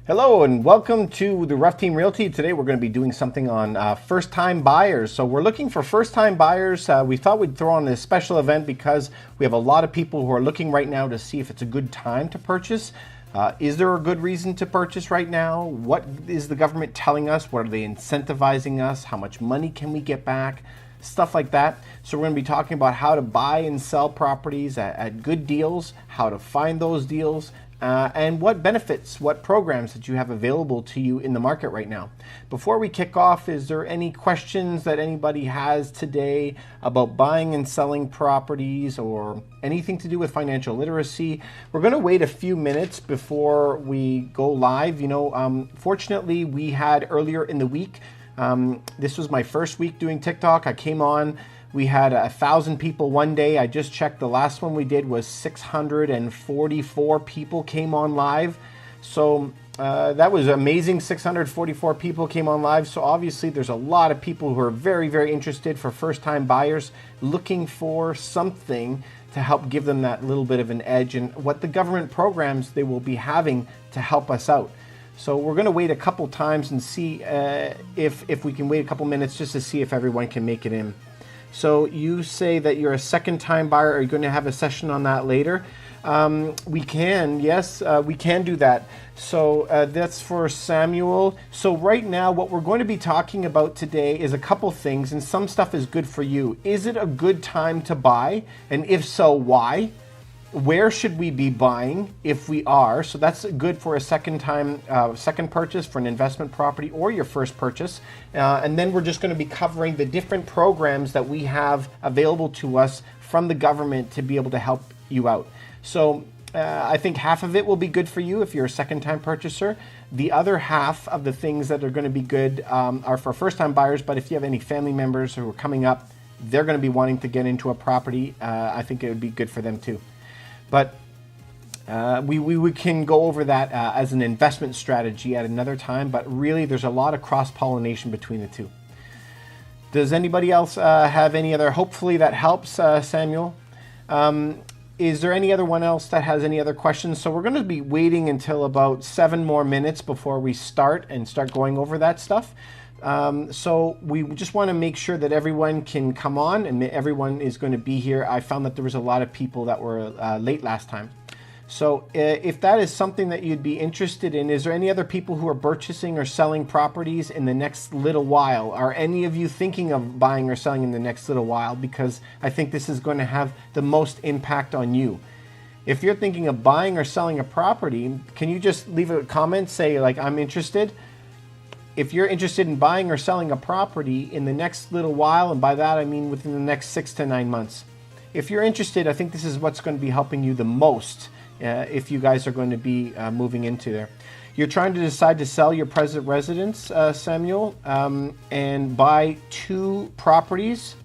Hello and welcome to the Ruff Team Realty. Today we're going to be doing something on first-time buyers. So we're looking for first-time buyers. We thought we'd throw on this special event because we have a lot of people who are looking right now to see if it's a good time to purchase. Is there a good reason to purchase right now? What is the government telling us? What are they incentivizing us? How much money can we get back? Stuff like that. So we're going to be talking about how to buy and sell properties at good deals, how to find those deals, and what benefits, what programs that you have available to you in the market right now. Before we kick off, is there any questions that anybody has today about buying and selling properties or anything to do with financial literacy? We're going to wait a few minutes before we go live. Fortunately, we had earlier in the week, this was my first week doing TikTok. I came on. We had 1,000 people one day. I just checked. The last one we did was 644 people came on live. So that was amazing. 644 people came on live. So obviously there's a lot of people who are very, very interested for first-time buyers looking for something to help give them that little bit of an edge and what the government programs they will be having to help us out. So we're going to wait a couple times and see if we can wait a couple minutes just to see if everyone can make it in. So you say that you're a second-time buyer. Are you going to have a session on that later? We can, yes, we can do that. So that's for Samuel. So right now, what we're going to be talking about today is a couple things, and some stuff is good for you. Is it a good time to buy? And if so, why? Where should we be buying if we are? So that's good for a second purchase for an investment property or your first purchase. And then we're just going to be covering the different programs that we have available to us from the government to be able to help you out. So I think half of it will be good for you if you're a second-time purchaser. The other half of the things that are going to be good are for first-time buyers, but if you have any family members who are coming up, they're going to be wanting to get into a property. I think it would be good for them too. But we can go over that as an investment strategy at another time, but really there's a lot of cross-pollination between the two. Does anybody else have any other, hopefully that helps, Samuel? Is there any other one else that has any other questions? So we're going to be waiting until about 7 more minutes before we start going over that stuff. So we just want to make sure that everyone can come on and everyone is going to be here. I found that there was a lot of people that were late last time. So if that is something that you'd be interested in, is there any other people who are purchasing or selling properties in the next little while? Are any of you thinking of buying or selling in the next little while? Because I think this is going to have the most impact on you. If you're thinking of buying or selling a property, can you just leave a comment, say like, I'm interested? If you're interested in buying or selling a property in the next little while, and by that I mean within the next 6 to 9 months, if you're interested, I think this is what's going to be helping you the most if you guys are going to be moving into there. You're trying to decide to sell your present residence, Samuel, and buy 2 properties.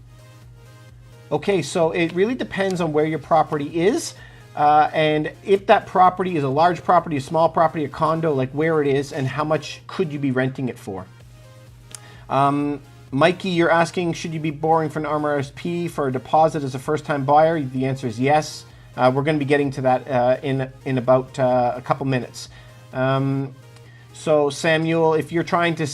Okay, so it really depends on where your property is. And if that property is a large property, a small property, a condo, like where it is and how much could you be renting it for? Mikey, you're asking, should you be borrowing for an RMRSP for a deposit as a first-time buyer? The answer is yes. We're going to be getting to that in about a couple minutes. So Samuel, if you're trying to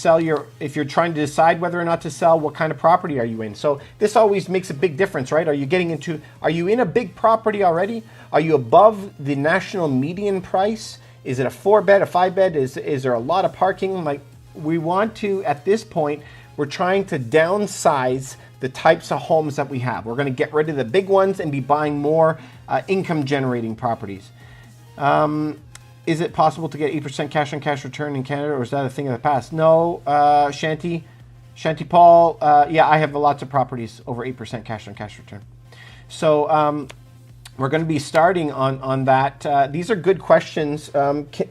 decide whether or not to sell, what kind of property are you in? So this always makes a big difference, right? Are you in a big property already? Are you above the national median price? Is it a 4-bed, a 5-bed? Is there a lot of parking? Like we want to, at this point, we're trying to downsize the types of homes that we have. We're going to get rid of the big ones and be buying more income generating properties. Is it possible to get 8% cash on cash return in Canada, or is that a thing of the past? No, Shanti Paul, yeah, I have lots of properties over 8% cash on cash return. So we're going to be starting on that. These are good questions.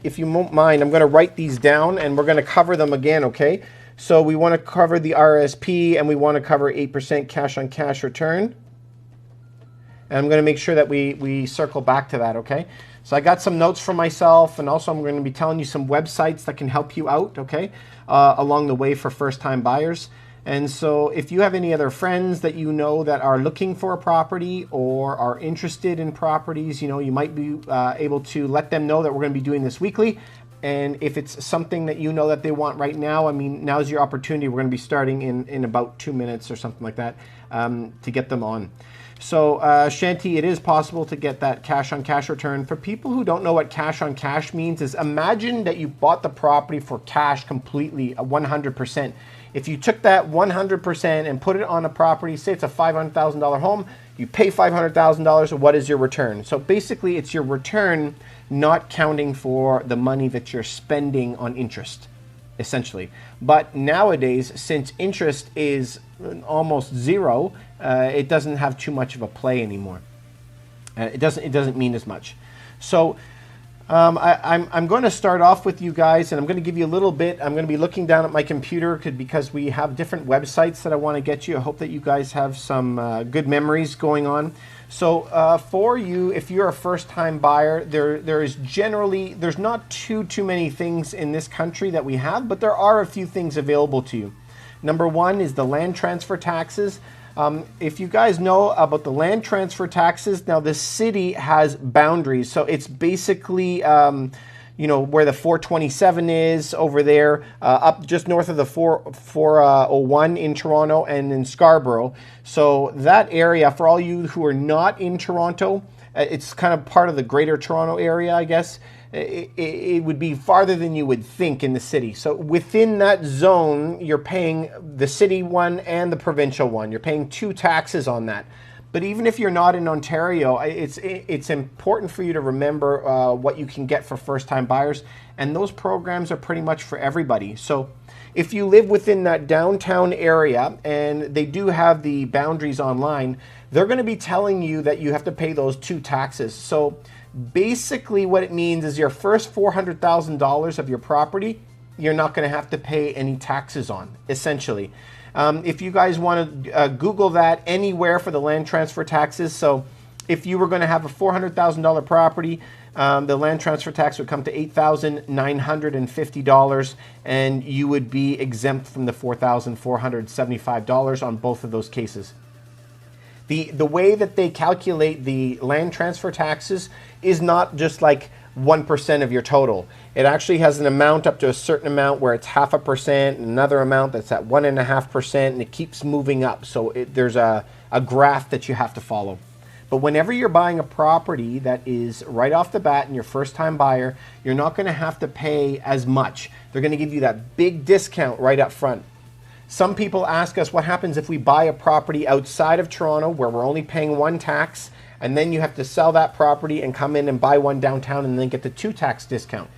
If you won't mind, I'm going to write these down and we're going to cover them again, okay? So we want to cover the RSP and we want to cover 8% cash on cash return. And I'm going to make sure that we circle back to that, okay? So I got some notes for myself, and also I'm going to be telling you some websites that can help you out, okay, along the way for first-time buyers. And so if you have any other friends that you know that are looking for a property or are interested in properties, you know, you might be able to let them know that we're going to be doing this weekly. And if it's something that you know that they want right now, I mean, now's your opportunity. We're going to be starting in about 2 minutes or something like that to get them on. So Shanti, it is possible to get that cash on cash return. For people who don't know what cash on cash means, is imagine that you bought the property for cash completely, 100%. If you took that 100% and put it on a property, say it's a $500,000 home, you pay $500,000, what is your return? So basically it's your return not counting for the money that you're spending on interest, essentially. But nowadays, since interest is almost zero, it doesn't have too much of a play anymore. It doesn't mean as much. So I'm going to start off with you guys, and I'm going to give you a little bit. I'm going to be looking down at my computer because we have different websites that I want to get you. I hope that you guys have some good memories going on. So for you, if you're a first-time buyer, there's not too many things in this country that we have, but there are a few things available to you. Number one is the land transfer taxes. If you guys know about the land transfer taxes, now the city has boundaries. So it's basically, you know, where the 427 is over there, up just north of the 401 in Toronto and in Scarborough. So that area, for all you who are not in Toronto, it's kind of part of the greater Toronto area, I guess. It would be farther than you would think in the city. So within that zone, you're paying the city one and the provincial one. You're paying two taxes on that. But even if you're not in Ontario, it's important for you to remember what you can get for first-time buyers. And those programs are pretty much for everybody. So if you live within that downtown area, and they do have the boundaries online, they're going to be telling you that you have to pay those two taxes. So basically what it means is your first $400,000 of your property, you're not going to have to pay any taxes on, essentially. If you guys want to Google that anywhere for the land transfer taxes, so if you were going to have a $400,000 property, the land transfer tax would come to $8,950, and you would be exempt from the $4,475 on both of those cases. The way that they calculate the land transfer taxes is not just like 1% of your total. It actually has an amount up to a certain amount where it's 0.5%, another amount that's at 1.5%, and it keeps moving up. So there's a graph that you have to follow. But whenever you're buying a property that is right off the bat and you're first-time buyer, you're not going to have to pay as much. They're going to give you that big discount right up front. Some people ask us what happens if we buy a property outside of Toronto where we're only paying one tax, and then you have to sell that property and come in and buy one downtown and then get the two tax discount.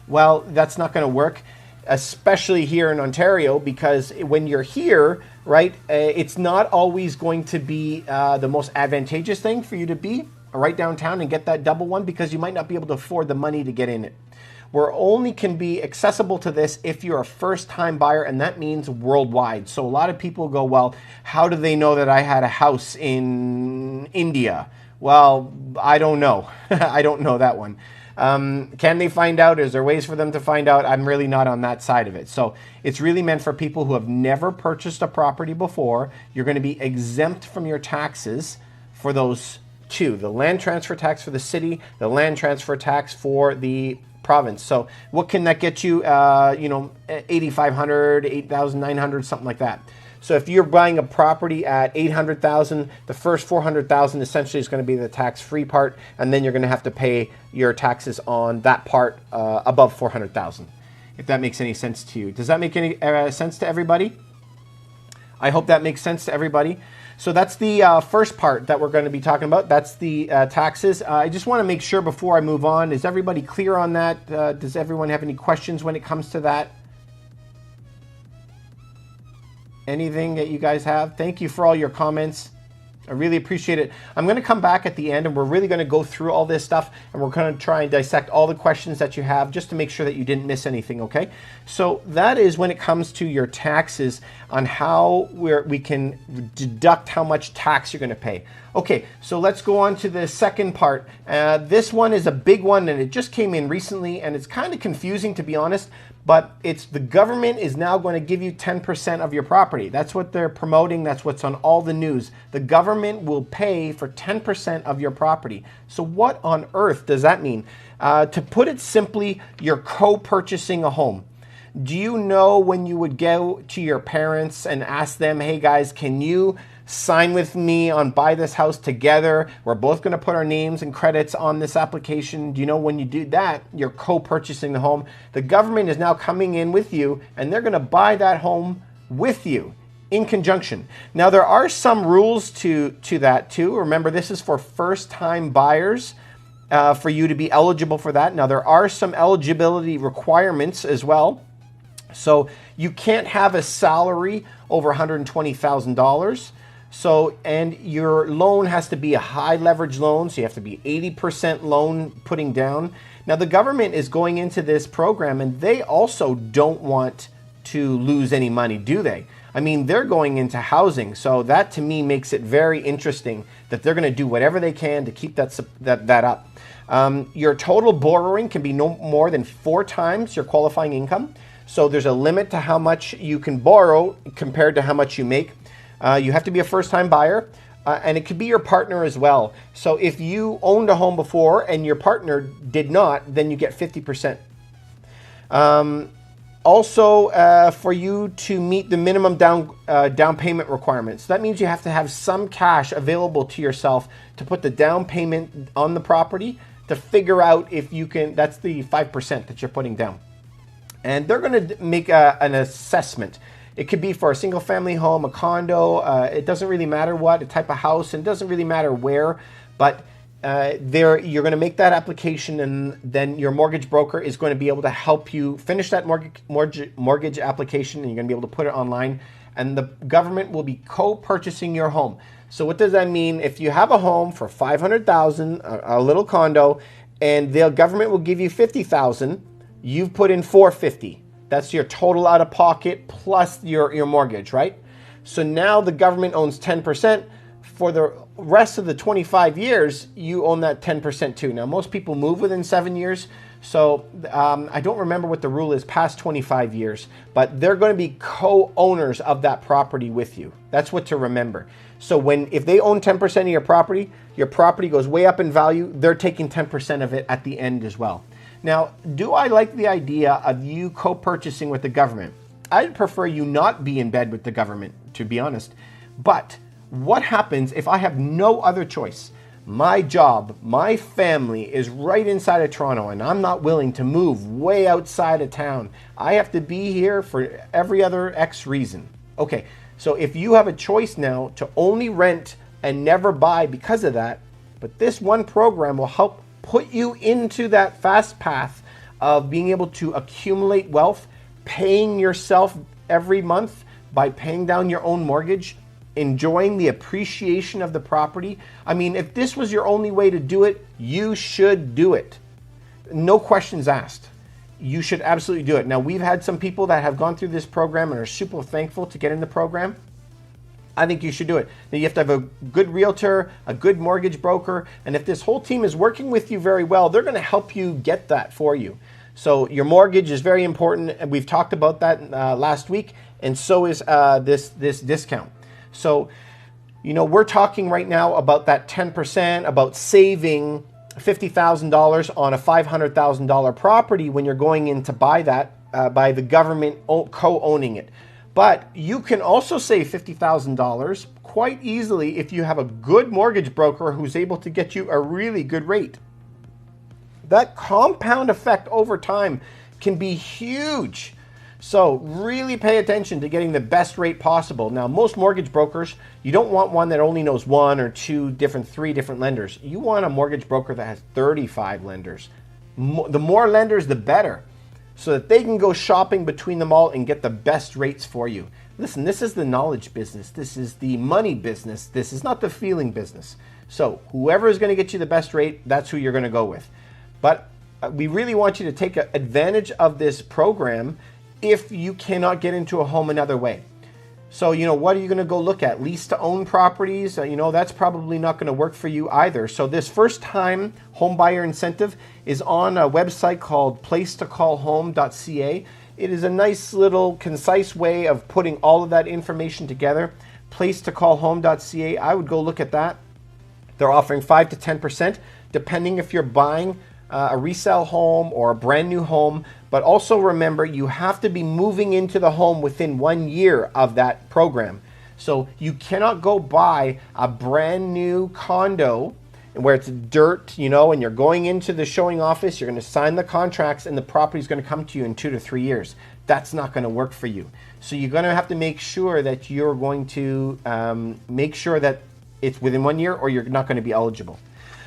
Well, that's not going to work, especially here in Ontario, because when you're here, right, it's not always going to be the most advantageous thing for you to be right downtown and get that double one, because you might not be able to afford the money to get in it. We're only can be accessible to this if you're a first-time buyer, and that means worldwide. So a lot of people go, well, how do they know that I had a house in India? Well, I don't know. I don't know that one. Can they find out? Is there ways for them to find out? I'm really not on that side of it. So it's really meant for people who have never purchased a property before. You're going to be exempt from your taxes for those two, the land transfer tax for the city, the land transfer tax for the province. So what can that get you? You know, 8,500, 8,900, something like that. So if you're buying a property at 800,000, the first 400,000 essentially is going to be the tax-free part, and then you're going to have to pay your taxes on that part above 400,000. If that makes any sense to you. Does that make any sense to everybody? I hope that makes sense to everybody. So that's the first part that we're going to be talking about. That's the taxes. I just want to make sure before I move on, is everybody clear on that? Does everyone have any questions when it comes to that? Anything that you guys have? Thank you for all your comments. I really appreciate it. I'm going to come back at the end, and we're really going to go through all this stuff, and we're going to try and dissect all the questions that you have just to make sure that you didn't miss anything, okay? So that is when it comes to your taxes, on how we can deduct how much tax you're going to pay. Okay, so let's go on to the second part. This one is a big one, and it just came in recently, and it's kind of confusing, to be honest, but it's the government is now going to give you 10% of your property. That's what they're promoting. That's what's on all the news. The government government will pay for 10% of your property. So what on earth does that mean? To put it simply, you're co-purchasing a home. Do you know when you would go to your parents and ask them, hey guys, can you sign with me on buy this house together? We're both going to put our names and credits on this application. Do you know when you do that, you're co-purchasing the home? The government is now coming in with you and they're going to buy that home with you in conjunction. Now there are some rules to that too. Remember, this is for first-time buyers. For you to be eligible for that. Now there are some eligibility requirements as well. So you can't have a salary over $120,000. So, and your loan has to be a high leverage loan. So you have to be 80% loan putting down. Now the government is going into this program and they also don't want to lose any money, do they? I mean, they're going into housing. So that to me makes it very interesting that they're going to do whatever they can to keep that up. Your total borrowing can be no more than 4 times your qualifying income. So there's a limit to how much you can borrow compared to how much you make. You have to be a first-time buyer, and it could be your partner as well. So if you owned a home before and your partner did not, then you get 50%. Also, for you to meet the minimum down payment requirements, that means you have to have some cash available to yourself to put the down payment on the property to figure out if you can, that's the 5% that you're putting down. And they're going to make an assessment. It could be for a single family home, a condo, it doesn't really matter what, a type of house, and it doesn't really matter where, but you're going to make that application and then your mortgage broker is going to be able to help you finish that mortgage application, and you're going to be able to put it online, and the government will be co-purchasing your home. So what does that mean? If you have a home for $500,000, a little condo, and the government will give you $50,000, you've put in $450,000. That's your total out of pocket plus your mortgage, right? So now the government owns 10%. For the rest of the 25 years, you own that 10% too. Now, most people move within 7 years. So I don't remember what the rule is past 25 years, but they're going to be co-owners of that property with you. That's what to remember. So if they own 10% of your property goes way up in value, they're taking 10% of it at the end as well. Now, do I like the idea of you co-purchasing with the government? I'd prefer you not be in bed with the government, to be honest. But what happens if I have no other choice? My job, my family is right inside of Toronto and I'm not willing to move way outside of town. I have to be here for every other X reason. Okay, so if you have a choice now to only rent and never buy because of that, but this one program will help put you into that fast path of being able to accumulate wealth, paying yourself every month by paying down your own mortgage, enjoying the appreciation of the property. I mean, if this was your only way to do it, you should do it. No questions asked. You should absolutely do it. Now, we've had some people that have gone through this program and are super thankful to get in the program. I think you should do it. Now, you have to have a good realtor, a good mortgage broker, and if this whole team is working with you very well, they're going to help you get that for you. So your mortgage is very important, and we've talked about that last week, and so is this discount. So, you know, we're talking right now about that 10%, about saving $50,000 on a $500,000 property when you're going in to buy that by the government co-owning it. But you can also save $50,000 quite easily if you have a good mortgage broker who's able to get you a really good rate. That compound effect over time can be huge. So really pay attention to getting the best rate possible. Now, most mortgage brokers, you don't want one that only knows 1 or 2 different, 3 different lenders. You want a mortgage broker that has 35 lenders. The more lenders, the better, so that they can go shopping between them all and get the best rates for you. Listen, this is the knowledge business. This is the money business. This is not the feeling business. So whoever is going to get you the best rate, that's who you're going to go with. But we really want you to take advantage of this program if you cannot get into a home another way. So, you know, what are you going to go look at? Lease to own properties? You know, that's probably not going to work for you either. So this first time home buyer incentive is on a website called placetocallhome.ca. It is a nice little concise way of putting all of that information together. placetocallhome.ca. I would go look at that. They're offering 5 to 10%, depending if you're buying a resale home or a brand new home. But also remember, you have to be moving into the home within 1 year of that program. So you cannot go buy a brand new condo where it's dirt, you know, and you're going into the showing office, you're going to sign the contracts, and the property is going to come to you in 2 to 3 years. That's not going to work for you. So you're going to have to make sure that you're going to make sure that it's within 1 year, or you're not going to be eligible.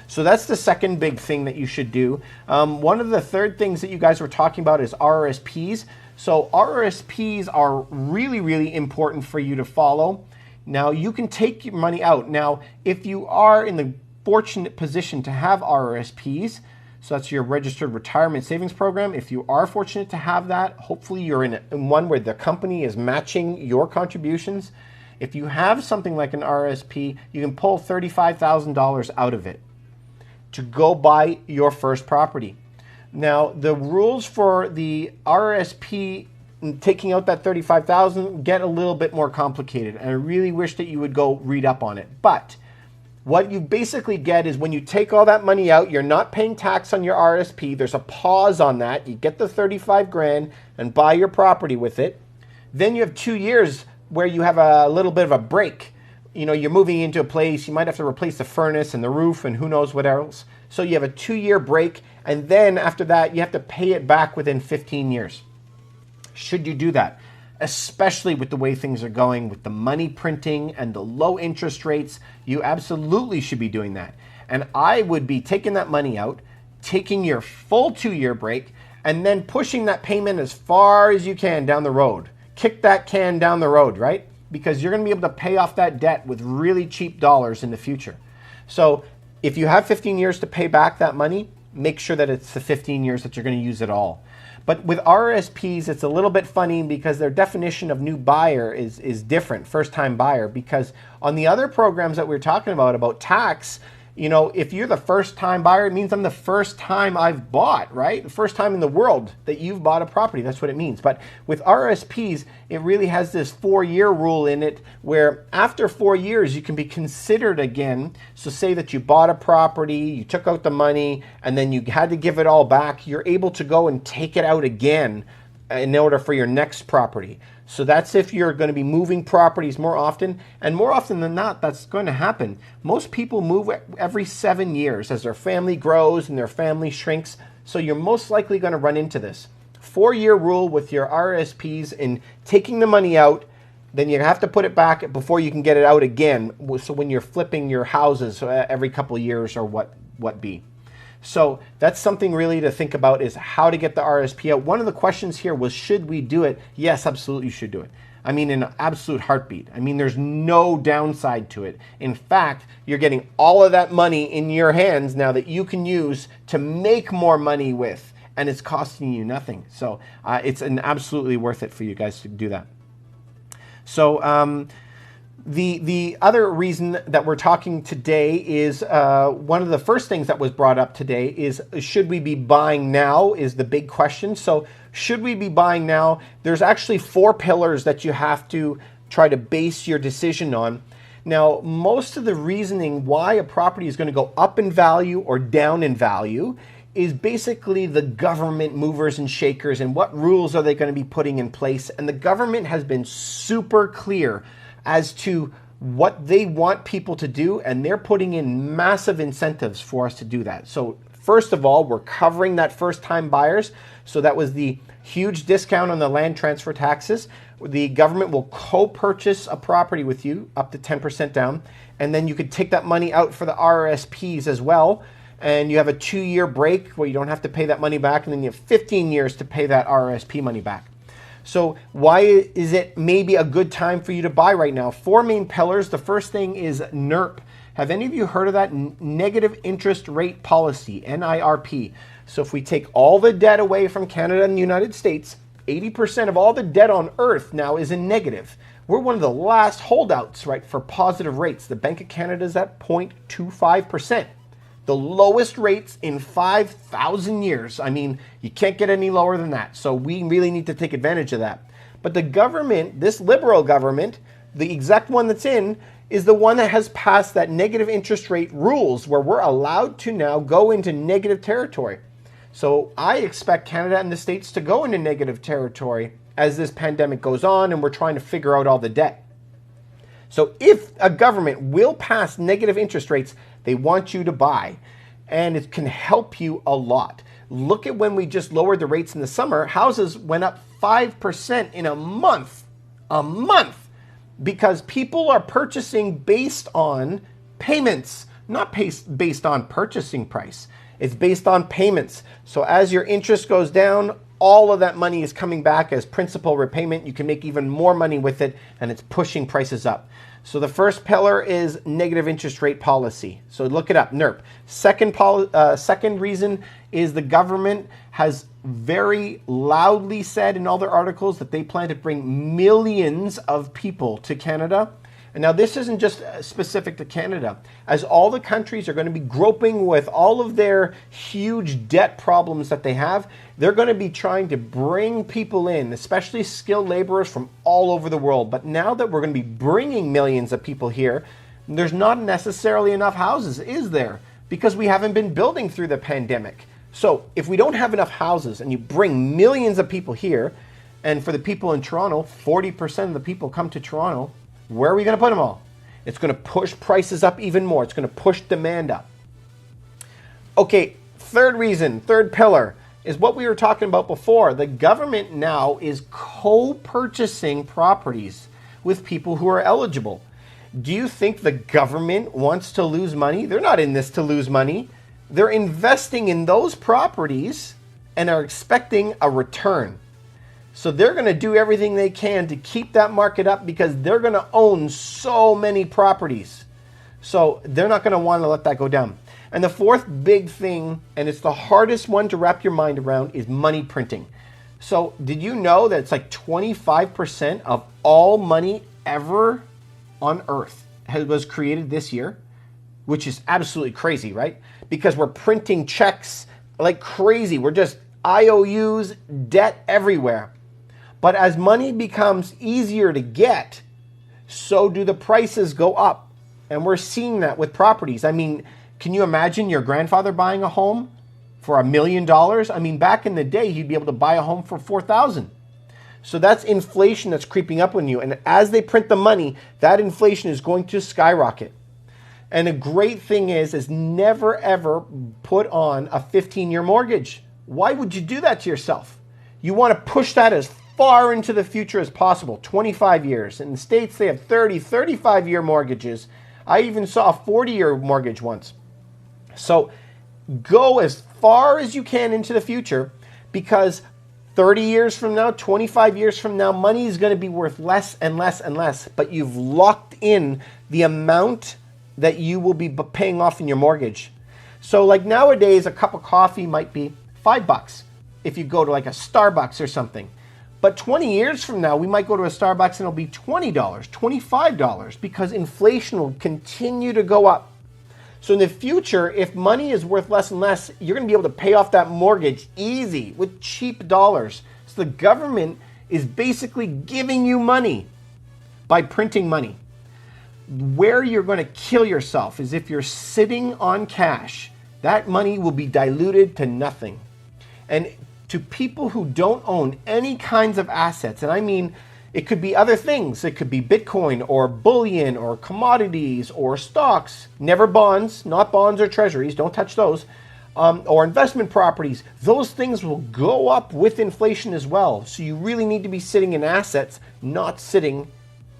So that's the second big thing that you should do. One of the third things that you guys were talking about is RRSPs. So RRSPs are really, really important for you to follow. Now, you can take your money out. Now, if you are in the fortunate position to have RRSPs, so that's your registered retirement savings program. If you are fortunate to have that, hopefully you're in one where the company is matching your contributions. If you have something like an RRSP, you can pull $35,000 out of it to go buy your first property. Now, the rules for the RRSP taking out that $35,000 get a little bit more complicated, and I really wish that you would go read up on it. But what you basically get is when you take all that money out, you're not paying tax on your RRSP. There's a pause on that. You get the 35 grand and buy your property with it. Then you have 2 years where you have a little bit of a break. You know, you're moving into a place, you might have to replace the furnace and the roof and who knows what else. So you have a 2-year break, and then after that, you have to pay it back within 15 years. Should you do that? Especially with the way things are going, with the money printing and the low interest rates, you absolutely should be doing that. And I would be taking that money out, taking your full 2-year break, and then pushing that payment as far as you can down the road. Kick that can down the road, right? Because you're going to be able to pay off that debt with really cheap dollars in the future. So if you have 15 years to pay back that money, make sure that it's the 15 years that you're going to use it all. But with RRSPs, it's a little bit funny because their definition of new buyer is different, first-time buyer, because on the other programs that we're talking about tax, you know, if you're the first-time buyer, it means I'm the first time I've bought, right? The first time in the world that you've bought a property. That's what it means. But with RRSPs, it really has this 4-year rule in it where after 4 years, you can be considered again. So say that you bought a property, you took out the money, and then you had to give it all back. You're able to go and take it out again in order for your next property. So that's if you're going to be moving properties more often, and more often than not, that's going to happen. Most people move every 7 years as their family grows and their family shrinks, so you're most likely going to run into this. 4-year rule with your RRSPs in taking the money out, then you have to put it back before you can get it out again. So when you're flipping your houses every couple of years or what be. So that's something really to think about, is how to get the RRSP out. One of the questions here was, should we do it? Yes, absolutely you should do it. I mean, in an absolute heartbeat. I mean, there's no downside to it. In fact, you're getting all of that money in your hands now that you can use to make more money with, and it's costing you nothing. So it's absolutely worth it for you guys to do that. So the other reason that we're talking today is one of the first things that was brought up today is, should we be buying now, is the big question. So should we be buying now? There's actually 4 pillars that you have to try to base your decision on. Now, most of the reasoning why a property is going to go up in value or down in value is basically the government movers and shakers and what rules are they going to be putting in place. And the government has been super clear as to what they want people to do, and they're putting in massive incentives for us to do that. So first of all, we're covering that first-time buyers. So that was the huge discount on the land transfer taxes. The government will co-purchase a property with you up to 10% down, and then you could take that money out for the RRSPs as well, and you have a 2-year break where you don't have to pay that money back, and then you have 15 years to pay that RRSP money back. So why is it maybe a good time for you to buy right now? 4 main pillars. The first thing is NIRP. Have any of you heard of that? Negative interest rate policy, NIRP. So if we take all the debt away from Canada and the United States, 80% of all the debt on earth now is in negative. We're one of the last holdouts, right, for positive rates. The Bank of Canada is at 0.25%. The lowest rates in 5,000 years. I mean, you can't get any lower than that. So we really need to take advantage of that. But the government, this liberal government, the exact one that's in is the one that has passed that negative interest rate rules where we're allowed to now go into negative territory. So I expect Canada and the States to go into negative territory as this pandemic goes on and we're trying to figure out all the debt. So if a government will pass negative interest rates, they want you to buy, and it can help you a lot. Look at when we just lowered the rates in the summer, houses went up 5% in a month, because people are purchasing based on payments, not based on purchasing price. It's based on payments. So as your interest goes down, all of that money is coming back as principal repayment. You can make even more money with it, and it's pushing prices up. So the first pillar is negative interest rate policy. So look it up, NERP. Second reason is the government has very loudly said in all their articles that they plan to bring millions of people to Canada. And now this isn't just specific to Canada. As all the countries are going to be groping with all of their huge debt problems that they have, they're going to be trying to bring people in, especially skilled laborers from all over the world. But now that we're going to be bringing millions of people here, there's not necessarily enough houses, is there? Because we haven't been building through the pandemic. So if we don't have enough houses and you bring millions of people here, and for the people in Toronto, 40% of the people come to Toronto, where are we going to put them all? It's going to push prices up even more. It's going to push demand up. Okay, third pillar is what we were talking about before. The government now is co-purchasing properties with people who are eligible. Do you think the government wants to lose money? They're not in this to lose money. They're investing in those properties and are expecting a return. So they're going to do everything they can to keep that market up because they're going to own so many properties. So they're not going to want to let that go down. And the fourth big thing, and it's the hardest one to wrap your mind around, is money printing. So did you know that it's like 25% of all money ever on earth was created this year? Which is absolutely crazy, right? Because we're printing checks like crazy. We're just IOUs, debt everywhere. But as money becomes easier to get, so do the prices go up. And we're seeing that with properties. I mean, can you imagine your grandfather buying a home for $1 million? I mean, back in the day, he'd be able to buy a home for $4,000. So that's inflation that's creeping up on you. And as they print the money, that inflation is going to skyrocket. And the great thing is never ever put on a 15-year mortgage. Why would you do that to yourself? You want to push that as far into the future as possible, 25 years. In the States, they have 30, 35-year mortgages. I even saw a 40-year mortgage once. So go as far as you can into the future, because 30 years from now, 25 years from now, money is going to be worth less and less and less, but you've locked in the amount that you will be paying off in your mortgage. So like nowadays, a cup of coffee might be $5 if you go to like a Starbucks or something. But 20 years from now, we might go to a Starbucks and it'll be $20, $25, because inflation will continue to go up. So in the future, if money is worth less and less, you're going to be able to pay off that mortgage easy with cheap dollars. So the government is basically giving you money by printing money. Where you're going to kill yourself is if you're sitting on cash. That money will be diluted to nothing. And to people who don't own any kinds of assets, and I mean, it could be other things. It could be Bitcoin or bullion or commodities or stocks, never bonds, not bonds or treasuries, don't touch those, or investment properties. Those things will go up with inflation as well. So you really need to be sitting in assets, not sitting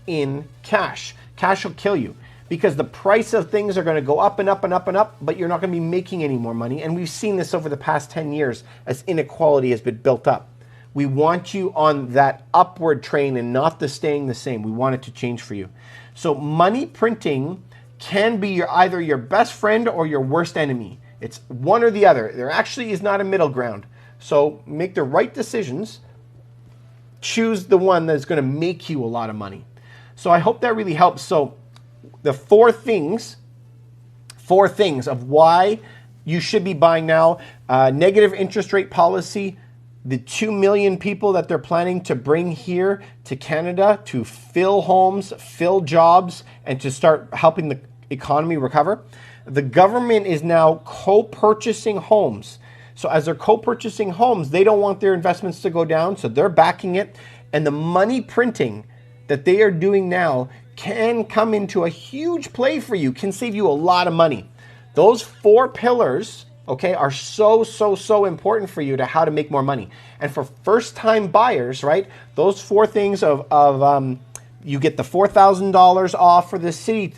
in cash. Cash will kill you because the price of things are going to go up and up and up and up, but you're not going to be making any more money. And we've seen this over the past 10 years as inequality has been built up. We want you on that upward train and not the staying the same. We want it to change for you. So money printing can be either your best friend or your worst enemy. It's one or the other. There actually is not a middle ground. So make the right decisions. Choose the one that's going to make you a lot of money. So I hope that really helps. So the four things of why you should be buying now: negative interest rate policy, the 2 million people that they're planning to bring here to Canada to fill homes, fill jobs, and to start helping the economy recover, the government is now co-purchasing homes. So as they're co-purchasing homes, they don't want their investments to go down, so they're backing it. And the money printing that they are doing now can come into a huge play for you, can save you a lot of money. Those 4 pillars, okay, are so important for you to how to make more money. And for first-time buyers, right, those 4 things you get the $4,000 off for the city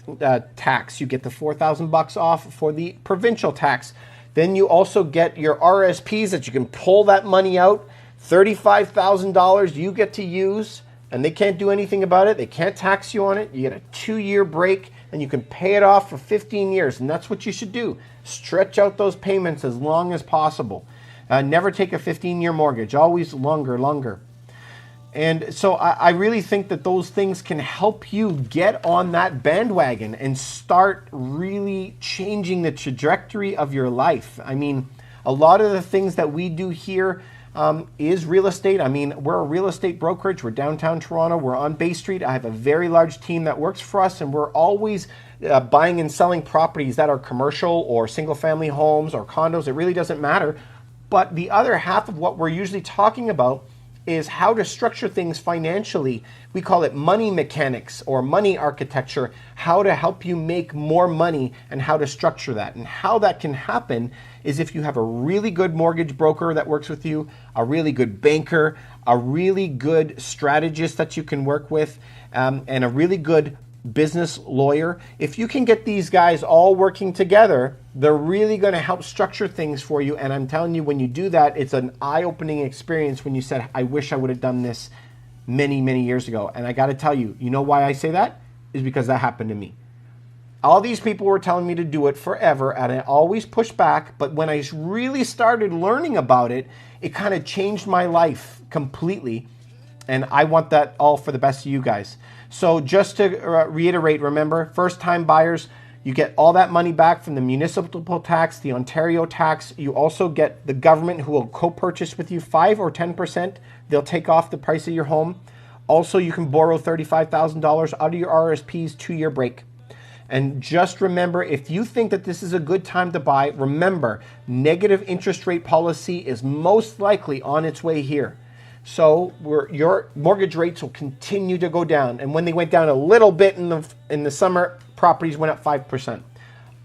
tax. You get the $4,000 off for the provincial tax. Then you also get your RSPs that you can pull that money out. $35,000 you get to use, and they can't do anything about it. They can't tax you on it. You get a 2-year break, and you can pay it off for 15 years. And that's what you should do. Stretch out those payments as long as possible. Never take a 15-year mortgage. Always longer. And so I really think that those things can help you get on that bandwagon and start really changing the trajectory of your life. I mean, a lot of the things that we do here is real estate. I mean, we're a real estate brokerage. We're downtown Toronto. We're on Bay Street. I have a very large team that works for us, and we're always buying and selling properties that are commercial or single-family homes or condos. It really doesn't matter. But the other half of what we're usually talking about is how to structure things financially. We call it money mechanics or money architecture, how to help you make more money and how to structure that. And how that can happen is if you have a really good mortgage broker that works with you, a really good banker, a really good strategist that you can work with, and a really good business lawyer. If you can get these guys all working together, they're really going to help structure things for you. And I'm telling you, when you do that, it's an eye-opening experience when you said, I wish I would have done this many years ago. And I got to tell you, you know why I say that? Is because that happened to me. All these people were telling me to do it forever, and I always pushed back. But when I really started learning about it, it kind of changed my life completely. And I want that all for the best of you guys. So just to reiterate, remember, first-time buyers, you get all that money back from the municipal tax, the Ontario tax. You also get the government who will co-purchase with you 5 or 10%. They'll take off the price of your home. Also, you can borrow $35,000 out of your RSP's 2-year break. And just remember, if you think that this is a good time to buy, remember, negative interest rate policy is most likely on its way here. So your mortgage rates will continue to go down. And when they went down a little bit in the summer, properties went up 5%.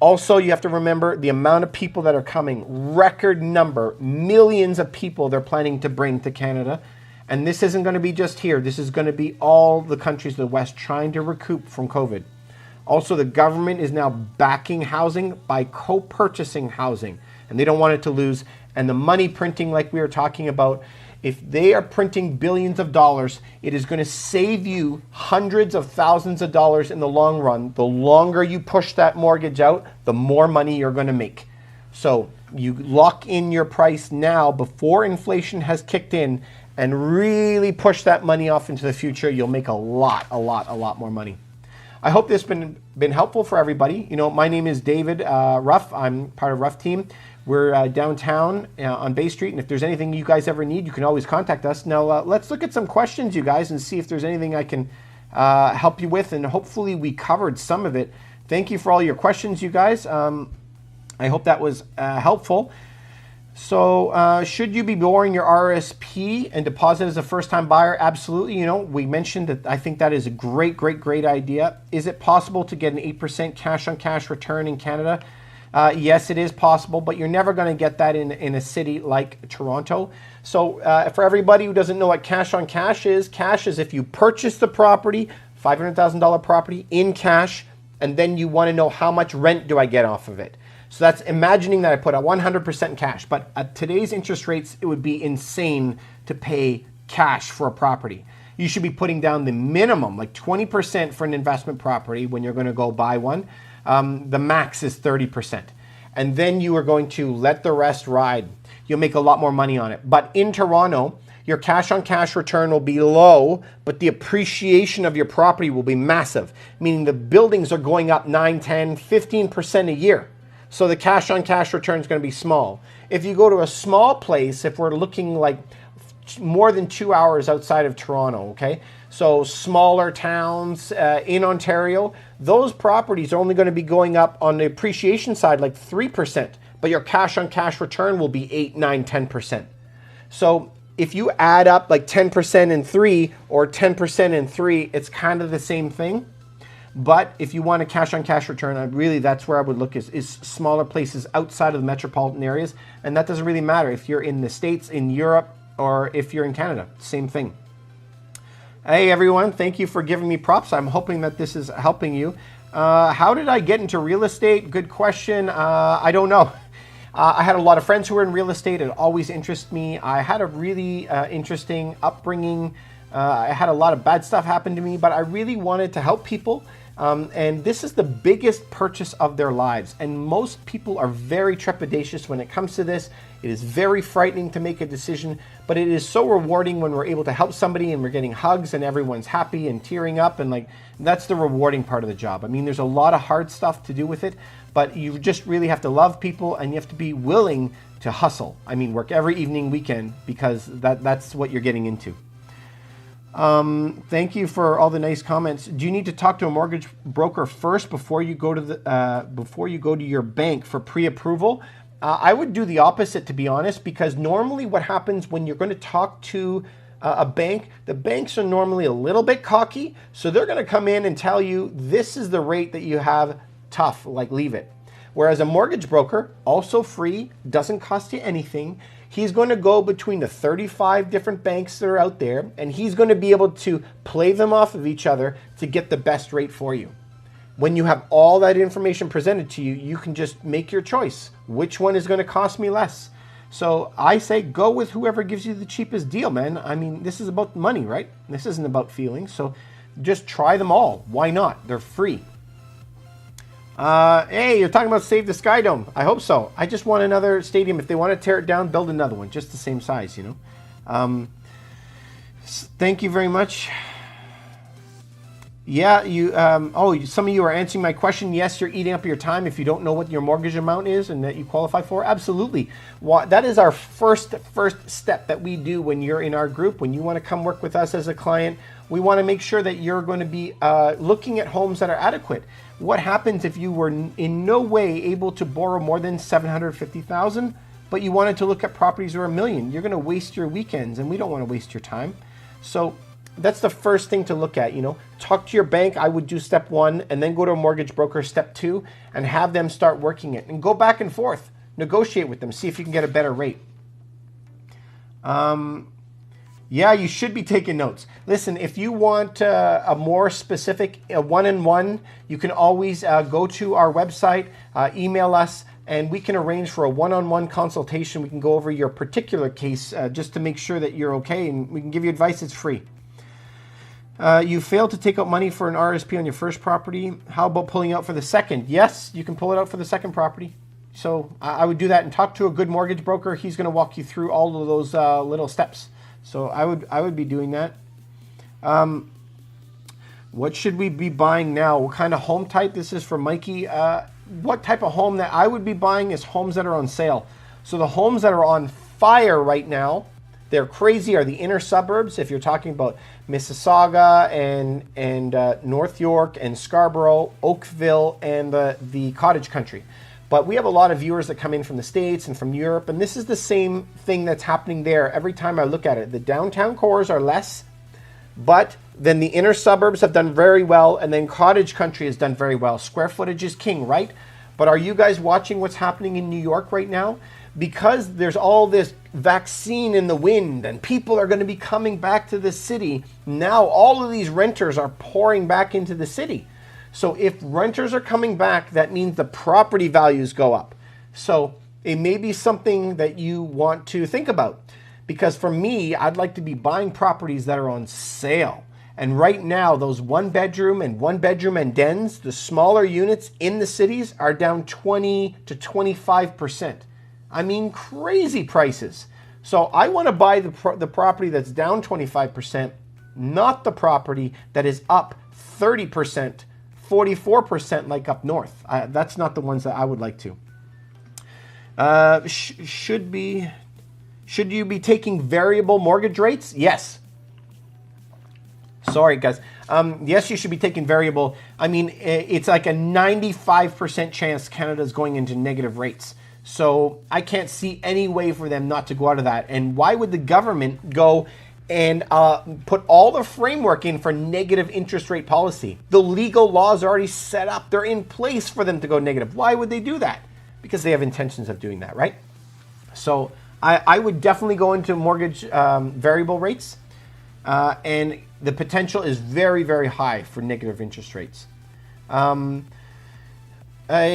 Also, you have to remember the amount of people that are coming. Record number, millions of people they're planning to bring to Canada. And this isn't going to be just here. This is going to be all the countries of the West trying to recoup from COVID. Also, the government is now backing housing by co-purchasing housing. And they don't want it to lose. And the money printing, like we were talking about, if they are printing billions of dollars, it is going to save you hundreds of thousands of dollars in the long run. The longer you push that mortgage out, the more money you're going to make. So you lock in your price now before inflation has kicked in and really push that money off into the future. You'll make a lot more money. I hope this has been helpful for everybody. You know, my name is David Ruff. I'm part of Ruff Team. We're downtown on Bay Street, and if there's anything you guys ever need, you can always contact us. Now, let's look at some questions, you guys, and see if there's anything I can help you with, and hopefully we covered some of it. Thank you for all your questions, you guys. I hope that was helpful. So, should you be borrowing your RSP and deposit as a first-time buyer? Absolutely. You know, we mentioned that I think that is a great idea. Is it possible to get an 8% cash-on-cash return in Canada? Yes, it is possible, but you're never going to get that in a city like Toronto. So for everybody who doesn't know what cash on cash is if you purchase the property, $500,000 property in cash, and then you want to know how much rent do I get off of it. So that's imagining that I put a 100% cash, but at today's interest rates, it would be insane to pay cash for a property. You should be putting down the minimum, like 20% for an investment property when you're going to go buy one. The max is 30%. And then you are going to let the rest ride. You'll make a lot more money on it. But in Toronto, your cash on cash return will be low, but the appreciation of your property will be massive, meaning the buildings are going up 9, 10, 15% a year. So the cash on cash return is going to be small. If you go to a small place, if we're looking like more than 2 hours outside of Toronto, okay? So smaller towns in Ontario, those properties are only going to be going up on the appreciation side like 3%, but your cash on cash return will be 8, 9, 10%. So if you add up like 10% in 3 or 10% in 3, it's kind of the same thing. But if you want a cash on cash return, really that's where I would look is smaller places outside of the metropolitan areas. And that doesn't really matter if you're in the States, in Europe, or if you're in Canada, same thing. Hey everyone, thank you for giving me props. I'm hoping that this is helping you. How did I get into real estate? Good question. I don't know. I had a lot of friends who were in real estate. It always interested me. I had a really interesting upbringing. I had a lot of bad stuff happen to me, but I really wanted to help people. And this is the biggest purchase of their lives. And most people are very trepidatious when it comes to this. It is very frightening to make a decision, but it is so rewarding when we're able to help somebody and we're getting hugs and everyone's happy and tearing up. And like, that's the rewarding part of the job. I mean, there's a lot of hard stuff to do with it, but you just really have to love people and you have to be willing to hustle. I mean, work every evening, weekend, because that's what you're getting into. Thank you for all the nice comments. Do you need to talk to a mortgage broker first before you go to your bank for pre-approval? I would do the opposite, to be honest, because normally what happens when you're going to talk to a bank, the banks are normally a little bit cocky, so they're going to come in and tell you this is the rate that you have, tough, like leave it. Whereas a mortgage broker, also free, doesn't cost you anything. He's going to go between the 35 different banks that are out there, and he's going to be able to play them off of each other to get the best rate for you. When you have all that information presented to you, you can just make your choice. Which one is going to cost me less? So I say go with whoever gives you the cheapest deal, man. I mean, this is about money, right? This isn't about feelings. So just try them all. Why not? They're free. Hey, you're talking about Save the Sky Dome. I hope so. I just want another stadium. If they want to tear it down, build another one, just the same size, you know. Thank you very much. Yeah, some of you are answering my question. Yes, you're eating up your time if you don't know what your mortgage amount is and that you qualify for. Absolutely. That is our first step that we do when you're in our group. When you want to come work with us as a client, we want to make sure that you're going to be looking at homes that are adequate. What happens if you were in no way able to borrow more than $750,000, but you wanted to look at properties that are $1 million? You're going to waste your weekends, and we don't want to waste your time. So that's the first thing to look at, you know. Talk to your bank. I would do step 1 and then go to a mortgage broker, step 2, and have them start working it and go back and forth. Negotiate with them. See if you can get a better rate. Yeah, you should be taking notes. Listen, if you want a more specific one-on-one, you can always go to our website, email us, and we can arrange for a one-on-one consultation. We can go over your particular case just to make sure that you're okay, and we can give you advice. It's free. You failed to take out money for an RSP on your first property. How about pulling out for the second? Yes, you can pull it out for the second property. So I would do that and talk to a good mortgage broker. He's going to walk you through all of those little steps. So I would be doing that. What should we be buying now? What kind of home type? This is for Mikey. What type of home that I would be buying is homes that are on sale. So the homes that are on fire right now, they're crazy, are the inner suburbs. If you're talking about Mississauga and North York and Scarborough, Oakville, and the cottage country. But we have a lot of viewers that come in from the States and from Europe, and this is the same thing that's happening there every time I look at it. The downtown cores are less, but then the inner suburbs have done very well, and then cottage country has done very well. Square footage is king, right? But are you guys watching what's happening in New York right now? Because there's all this vaccine in the wind and people are going to be coming back to the city, now all of these renters are pouring back into the city. So if renters are coming back, that means the property values go up. So it may be something that you want to think about. Because for me, I'd like to be buying properties that are on sale. And right now, those one bedroom and dens, the smaller units in the cities are down 20 to 25%. I mean, crazy prices. So I want to buy the property that's down 25%, not the property that is up 30%. 44% like up north. That's not the ones that I would like to. Should Should you be taking variable mortgage rates? Yes. Sorry, guys. Yes, you should be taking variable. I mean, it's like a 95% chance Canada's going into negative rates. So I can't see any way for them not to go out of that. And why would the government go and put all the framework in for negative interest rate policy? The legal laws are already set up. They're in place for them to go negative. Why would they do that? Because they have intentions of doing that, right? So I would definitely go into mortgage variable rates. And the potential is very, very high for negative interest rates. Hey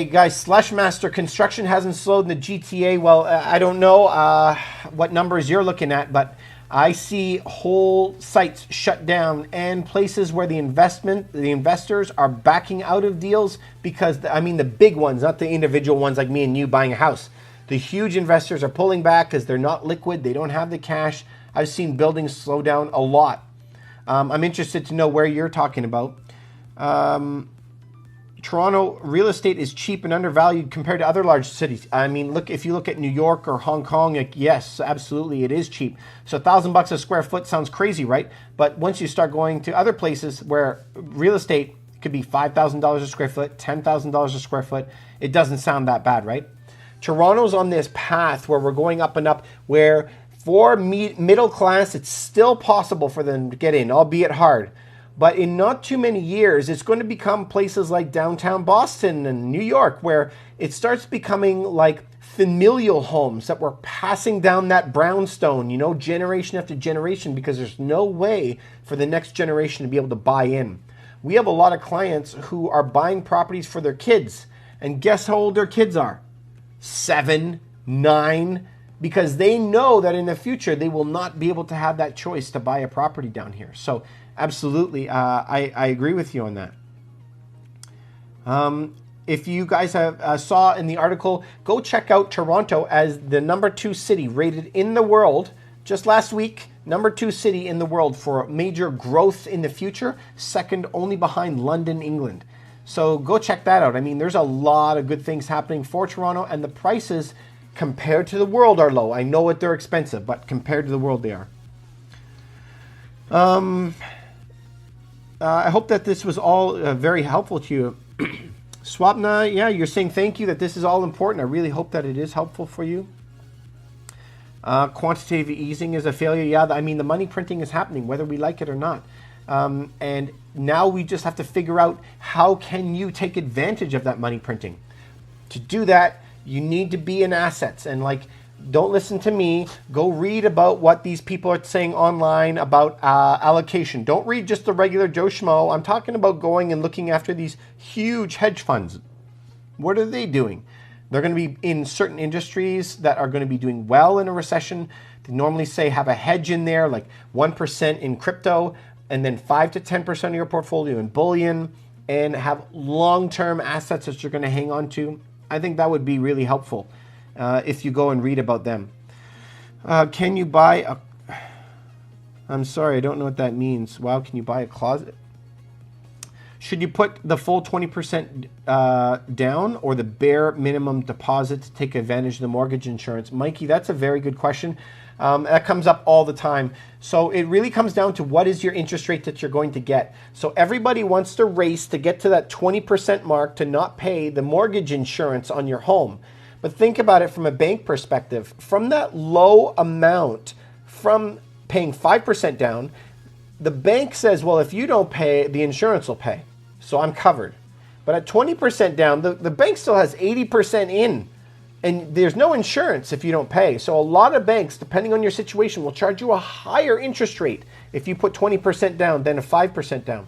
guys, Slushmaster, construction hasn't slowed in the GTA. Well, I don't know what numbers you're looking at, but I see whole sites shut down and places where the investors are backing out of deals because, I mean, the big ones, not the individual ones like me and you buying a house. The huge investors are pulling back because they're not liquid. They don't have the cash. I've seen buildings slow down a lot. I'm interested to know where you're talking about. Toronto real estate is cheap and undervalued compared to other large cities. I mean, look, if you look at New York or Hong Kong, like, yes, absolutely, it is cheap. So $1,000 a square foot sounds crazy, right? But once you start going to other places where real estate could be $5,000 a square foot, $10,000 a square foot, it doesn't sound that bad, right? Toronto's on this path where we're going up and up, where for middle class, it's still possible for them to get in, albeit hard. But in not too many years, it's going to become places like downtown Boston and New York, where it starts becoming like familial homes that we're passing down that brownstone, you know, generation after generation, because there's no way for the next generation to be able to buy in. We have a lot of clients who are buying properties for their kids. And guess how old their kids are? 7, 9, because they know that in the future they will not be able to have that choice to buy a property down here. So absolutely, I agree with you on that. If you guys have, saw in the article, go check out Toronto as the #2 city rated in the world. Just last week, #2 city in the world for major growth in the future, second only behind London, England. So go check that out. I mean, there's a lot of good things happening for Toronto, and the prices compared to the world are low. I know that they're expensive, but compared to the world, they are. I hope that this was all very helpful to you. Swapna, yeah, you're saying thank you, that this is all important. I really hope that it is helpful for you. Quantitative easing is a failure. Yeah, I mean, the money printing is happening, whether we like it or not. And now we just have to figure out how can you take advantage of that money printing. To do that, you need to be in assets. And like, don't listen to me. Go read about what these people are saying online about allocation. Don't read just the regular Joe Schmo. I'm talking about going and looking after these huge hedge funds. What are they doing? They're going to be in certain industries that are going to be doing well in a recession. They normally say have a hedge in there, like 1% in crypto, and then 5 to 10% of your portfolio in bullion, and have long-term assets that you're going to hang on to. I think that would be really helpful if you go and read about them. Can you buy a... I'm sorry, I don't know what that means. Wow, can you buy a closet? Should you put the full 20% down or the bare minimum deposit to take advantage of the mortgage insurance? Mikey, that's a very good question. That comes up all the time. So it really comes down to what is your interest rate that you're going to get. So everybody wants to race to get to that 20% mark to not pay the mortgage insurance on your home. But think about it from a bank perspective. From that low amount, from paying 5% down, the bank says, well, if you don't pay, the insurance will pay. So I'm covered. But at 20% down, the bank still has 80% in. And there's no insurance if you don't pay. So a lot of banks, depending on your situation, will charge you a higher interest rate if you put 20% down than a 5% down.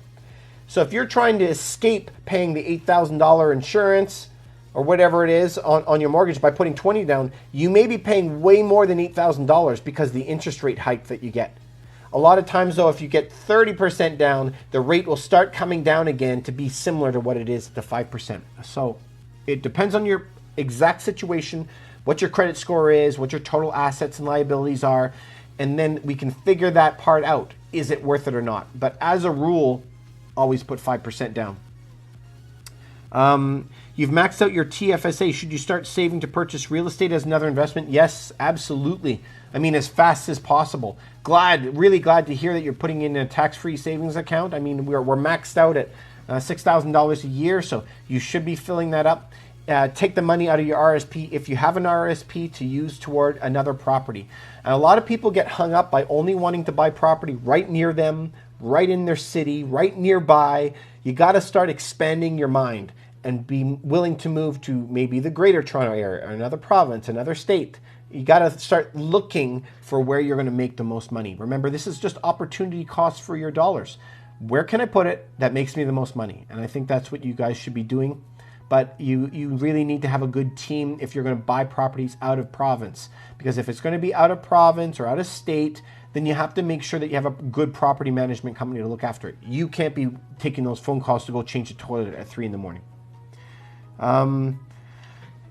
So if you're trying to escape paying the $8,000 insurance or whatever it is on your mortgage by putting 20 down, you may be paying way more than $8,000 because of the interest rate hike that you get. A lot of times, though, if you get 30% down, the rate will start coming down again to be similar to what it is at the 5%. So it depends on your exact situation, what your credit score is, what your total assets and liabilities are, and then we can figure that part out. Is it worth it or not? But as a rule, always put 5% down. You've maxed out your TFSA. Should you start saving to purchase real estate as another investment? Yes, absolutely. I mean, as fast as possible. Really glad to hear that you're putting in a tax-free savings account. I mean, we're maxed out at $6,000 a year, so you should be filling that up. Take the money out of your RSP if you have an RSP to use toward another property. And a lot of people get hung up by only wanting to buy property right near them, right in their city, right nearby. You got to start expanding your mind and be willing to move to maybe the greater Toronto area, or another province, another state. You got to start looking for where you're going to make the most money. Remember, this is just opportunity cost for your dollars. Where can I put it that makes me the most money? And I think that's what you guys should be doing. But you really need to have a good team if you're going to buy properties out of province. Because if it's going to be out of province or out of state, then you have to make sure that you have a good property management company to look after it. You can't be taking those phone calls to go change the toilet at 3 in the morning.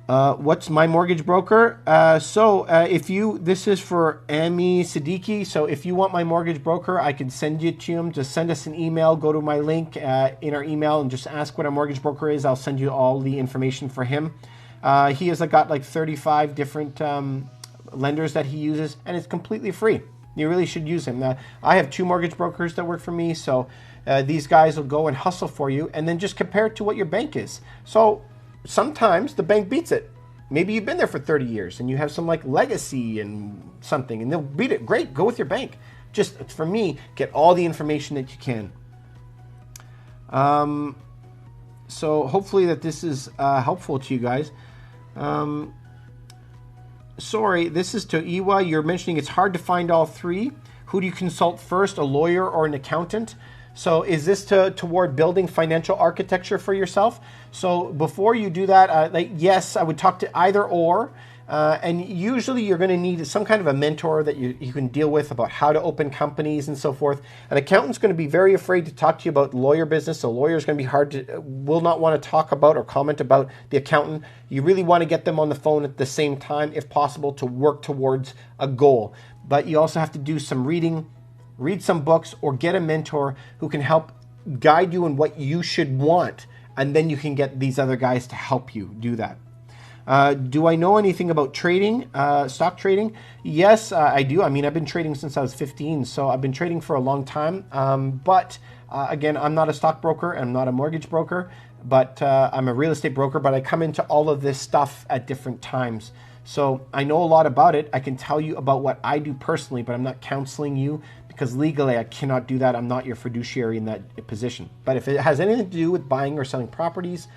What's my mortgage broker? This is for Ami Siddiqui. So if you want my mortgage broker, I can send you to him. Just send us an email. Go to my link in our email and just ask what a mortgage broker is. I'll send you all the information for him. He has got like 35 different lenders that he uses, and it's completely free. You really should use him. I have 2 mortgage brokers that work for me, so these guys will go and hustle for you, and then just compare it to what your bank is. So sometimes the bank beats it. Maybe you've been there for 30 years and you have some like legacy and something, and they'll beat it. Great, go with your bank. Just for me, get all the information that you can. So hopefully that this is helpful to you guys. Sorry, this is to Iwa. You're mentioning it's hard to find all 3. Who do you consult first, a lawyer or an accountant? So is this toward building financial architecture for yourself? So before you do that, yes, I would talk to either or. And usually you're going to need some kind of a mentor that you can deal with about how to open companies and so forth. An accountant's going to be very afraid to talk to you about lawyer business. A lawyer's going to be will not want to talk about or comment about the accountant. You really want to get them on the phone at the same time, if possible, to work towards a goal. But you also have to do some reading, read some books, or get a mentor who can help guide you in what you should want. And then you can get these other guys to help you do that. Do I know anything about trading, stock trading? Yes, I do. I mean, I've been trading since I was 15, so I've been trading for a long time. Again, I'm not a stockbroker. I'm not a mortgage broker, but I'm a real estate broker, but I come into all of this stuff at different times. So I know a lot about it. I can tell you about what I do personally, but I'm not counseling you because legally I cannot do that. I'm not your fiduciary in that position. But if it has anything to do with buying or selling properties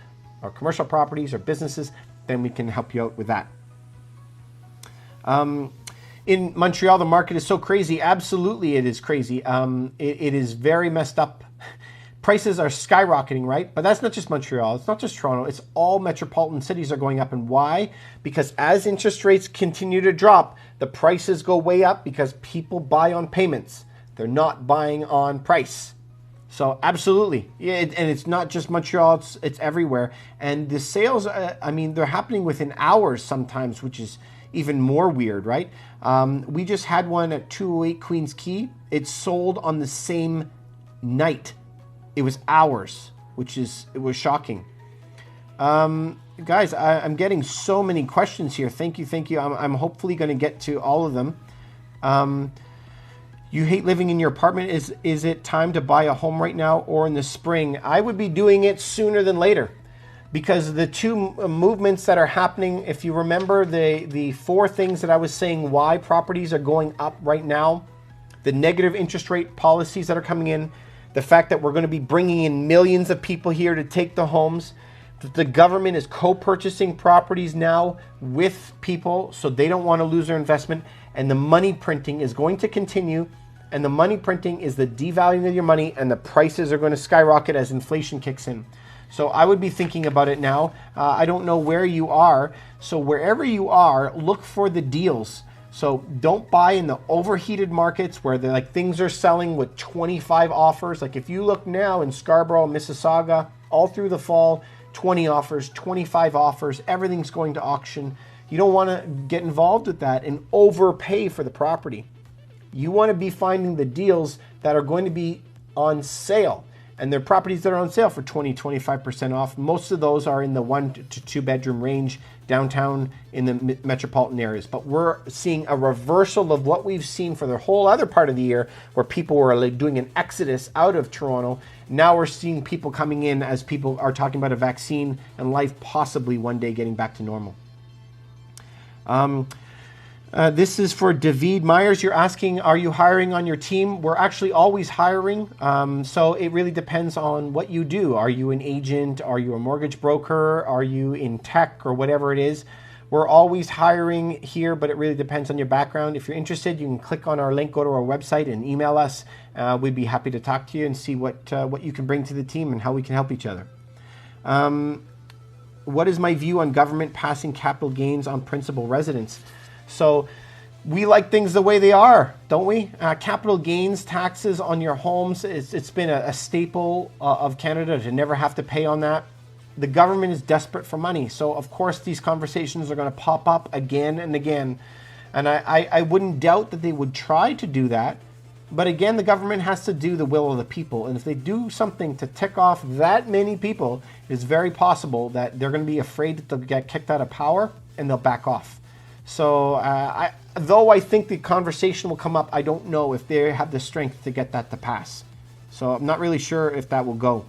or commercial properties or businesses, then we can help you out with that. In Montreal, the market is so crazy. Absolutely, it is crazy. It is very messed up. Prices are skyrocketing, right? But that's not just Montreal. It's not just Toronto. It's all metropolitan cities are going up. And why? Because as interest rates continue to drop, the prices go way up because people buy on payments. They're not buying on price. So absolutely. And it's not just Montreal, it's everywhere. And the sales, I mean, they're happening within hours sometimes, which is even more weird, right? We just had one at 208 Queens Quay. It sold on the same night. It was hours, it was shocking. Guys, I'm getting so many questions here. Thank you. I'm hopefully going to get to all of them. You hate living in your apartment. Is it time to buy a home right now or in the spring? I would be doing it sooner than later because the 2 movements that are happening, if you remember the 4 things that I was saying why properties are going up right now, the negative interest rate policies that are coming in, the fact that we're going to be bringing in millions of people here to take the homes, that the government is co-purchasing properties now with people so they don't want to lose their investment, and the money printing is going to continue. And the money printing is the devaluing of your money, and the prices are going to skyrocket as inflation kicks in. So I would be thinking about it now. I don't know where you are. So wherever you are, look for the deals. So don't buy in the overheated markets where they're like things are selling with 25 offers. Like if you look now in Scarborough, Mississauga, all through the fall, 20 offers, 25 offers, everything's going to auction. You don't want to get involved with that and overpay for the property. You want to be finding the deals that are going to be on sale. And they're properties that are on sale for 20-25% off. Most of those are in the 1 to 2 bedroom range downtown in the metropolitan areas. But we're seeing a reversal of what we've seen for the whole other part of the year, where people were like doing an exodus out of Toronto. Now we're seeing people coming in as people are talking about a vaccine and life possibly one day getting back to normal. This is for David Myers. You're asking, are you hiring on your team? We're actually always hiring. So it really depends on what you do. Are you an agent? Are you a mortgage broker? Are you in tech or whatever it is? We're always hiring here, but it really depends on your background. If you're interested, you can click on our link, go to our website and email us. We'd be happy to talk to you and see what you can bring to the team and how we can help each other. What is my view on government passing capital gains on principal residents? So we like things the way they are, don't we? Capital gains taxes on your homes, it's been a staple of Canada to never have to pay on that. The government is desperate for money. So of course these conversations are going to pop up again and again. And I wouldn't doubt that they would try to do that. But again, the government has to do the will of the people. And if they do something to tick off that many people, it's very possible that they're going to be afraid that they'll get kicked out of power and they'll back off. So though I think the conversation will come up, I don't know if they have the strength to get that to pass. So I'm not really sure if that will go.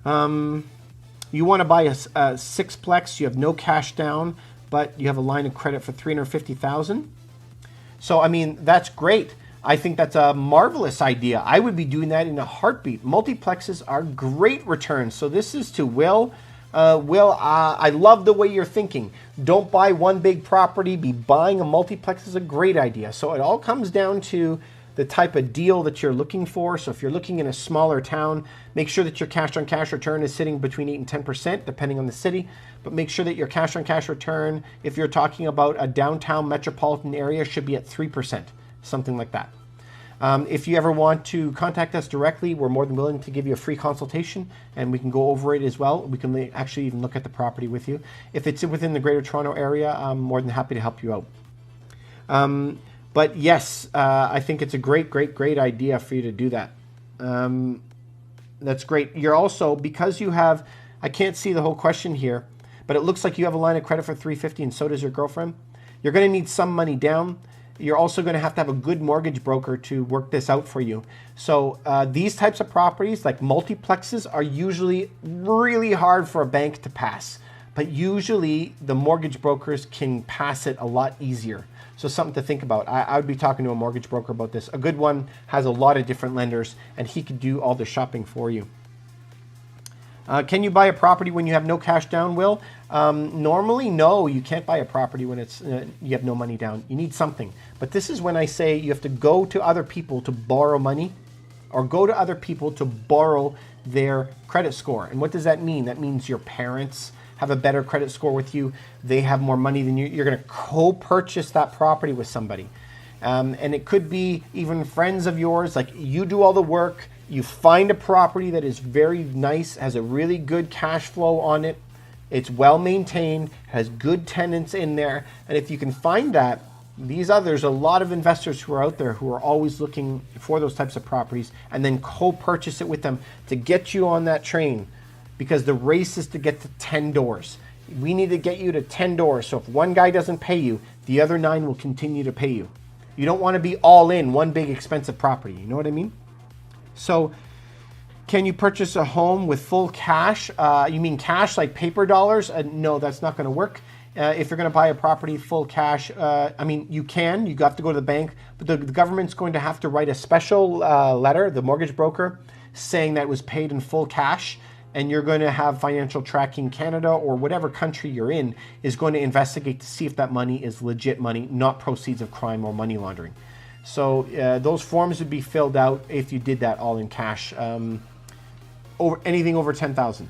You want to buy a sixplex, you have no cash down, but you have a line of credit for $350,000. So, I mean, that's great. I think that's a marvelous idea. I would be doing that in a heartbeat. Multiplexes are great returns. So this is to Will. I love the way you're thinking. Don't buy one big property. Be buying a multiplex is a great idea. So it all comes down to the type of deal that you're looking for. So if you're looking in a smaller town, make sure that your cash on cash return is sitting between 8 and 10%, depending on the city. But make sure that your cash on cash return, if you're talking about a downtown metropolitan area, should be at 3%, something like that. If you ever want to contact us directly, we're more than willing to give you a free consultation and we can go over it as well. We can actually even look at the property with you. If it's within the Greater Toronto area, I'm more than happy to help you out. But yes, I think it's a great idea for you to do that. That's great. You're also, because you have, I can't see the whole question here, but it looks like you have a line of credit for $350 and so does your girlfriend. You're going to need some money down. You're also going to have a good mortgage broker to work this out for you. So these types of properties, like multiplexes, are usually really hard for a bank to pass. But usually the mortgage brokers can pass it a lot easier. So something to think about. I would be talking to a mortgage broker about this. A good one has a lot of different lenders and he could do all the shopping for you. Can you buy a property when you have no cash down, Will? Normally, no, you can't buy a property when it's you have no money down. You need something. But this is when I say you have to go to other people to borrow money or go to other people to borrow their credit score. And what does that mean? That means your parents have a better credit score with you. They have more money than you. You're going to co-purchase that property with somebody. And it could be even friends of yours, like you do all the work. You find a property that is very nice, has a really good cash flow on it. It's well maintained, has good tenants in there. And if you can find that, there's a lot of investors who are out there who are always looking for those types of properties and then co-purchase it with them to get you on that train, because the race is to get to 10 doors. We need to get you to 10 doors. So if one guy doesn't pay you, the other 9 will continue to pay you. You don't want to be all in one big expensive property. You know what I mean? So can you purchase a home with full cash? You mean cash like paper dollars? No, that's not going to work. If you're going to buy a property full cash, I mean, you can. You have to go to the bank. But the government's going to have to write a special letter, the mortgage broker, saying that it was paid in full cash. And you're going to have Financial Tracking Canada or whatever country you're in is going to investigate to see if that money is legit money, not proceeds of crime or money laundering. So those forms would be filled out if you did that all in cash, over anything over $10,000.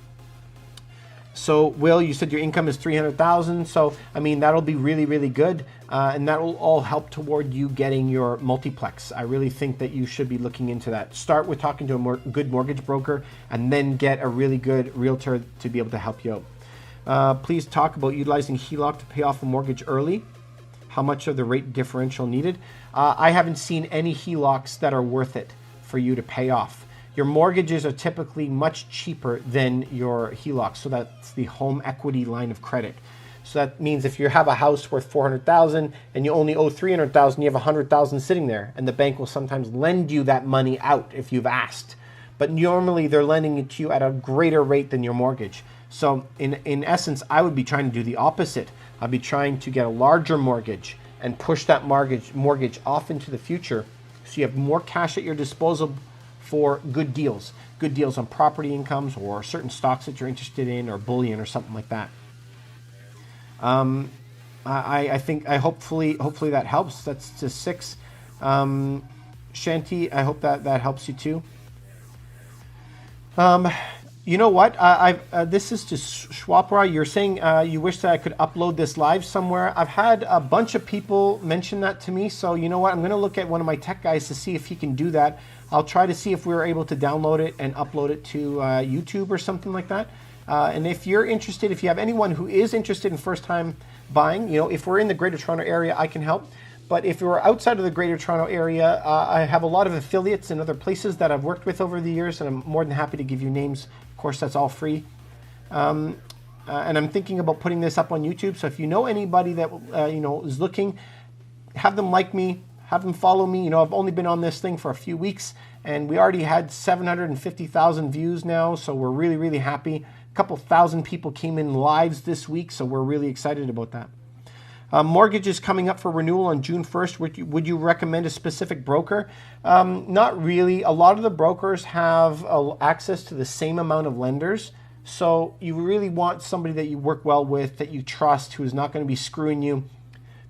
So Will, you said your income is $300,000. So I mean that'll be really good, and that will all help toward you getting your multiplex. I really think that you should be looking into that. Start with talking to a good mortgage broker, and then get a really good realtor to be able to help you out. Please talk about utilizing HELOC to pay off a mortgage early. How much of the rate differential needed? I haven't seen any HELOCs that are worth it for you to pay off. your mortgages are typically much cheaper than your HELOC. So that's the home equity line of credit. So that means if you have a house worth $400,000 and you only owe $300,000, you have $100,000 sitting there, and the bank will sometimes lend you that money out if you've asked. But normally they're lending it to you at a greater rate than your mortgage. So in essence, I would be trying to do the opposite. I'd be trying to get a larger mortgage and push that mortgage off into the future, so you have more cash at your disposal for good deals on property incomes or certain stocks that you're interested in, or bullion or something like that. I think hopefully that helps. That's to 6. Shanti, I hope that helps you too. You know what? This is to Schwapra. You're saying you wish that I could upload this live somewhere. I've had a bunch of people mention that to me. So you know what? I'm going to look at one of my tech guys to see if he can do that. I'll try to see if we're able to download it and upload it to YouTube or something like that. And if you're interested, if you have anyone who is interested in first-time buying, you know, if we're in the Greater Toronto area, I can help. But if you're outside of the Greater Toronto area, I have a lot of affiliates in other places that I've worked with over the years, and I'm more than happy to give you names. Of course, that's all free. And I'm thinking about putting this up on YouTube. So if you know anybody that you know is looking, have them like me, have them follow me. You know, I've only been on this thing for a few weeks, and we already had 750,000 views now. So we're really, really happy. A couple thousand people came in lives this week, so we're really excited about that. Mortgage is coming up for renewal on June 1st. Would you recommend a specific broker? Not really. A lot of the brokers have access to the same amount of lenders. So you really want somebody that you work well with, that you trust, who is not going to be screwing you.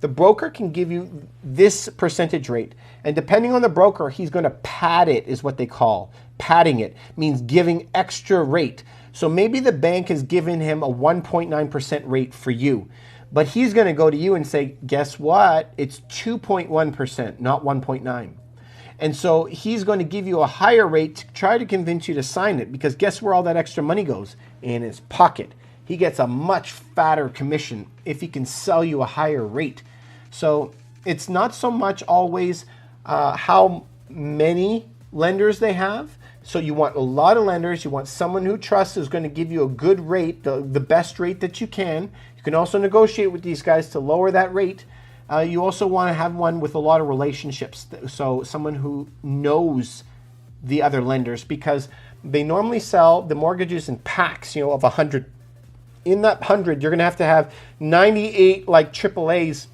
The broker can give you this percentage rate. And depending on the broker, he's going to pad it, is what they call. Padding it means giving extra rate. So maybe the bank has given him a 1.9% rate for you. But he's going to go to you and say, guess what? It's 2.1%, not 1.9. And so he's going to give you a higher rate to try to convince you to sign it, because guess where all that extra money goes? In his pocket. He gets a much fatter commission if he can sell you a higher rate. So it's not so much always how many lenders they have. So you want a lot of lenders. You want someone who trusts, who's going to give you a good rate, the best rate that you can. You can also negotiate with these guys to lower that rate. You also want to have one with a lot of relationships. So someone who knows the other lenders, because they normally sell the mortgages in packs, you know, of 100. In that 100, you're going to have 98 like AAAs.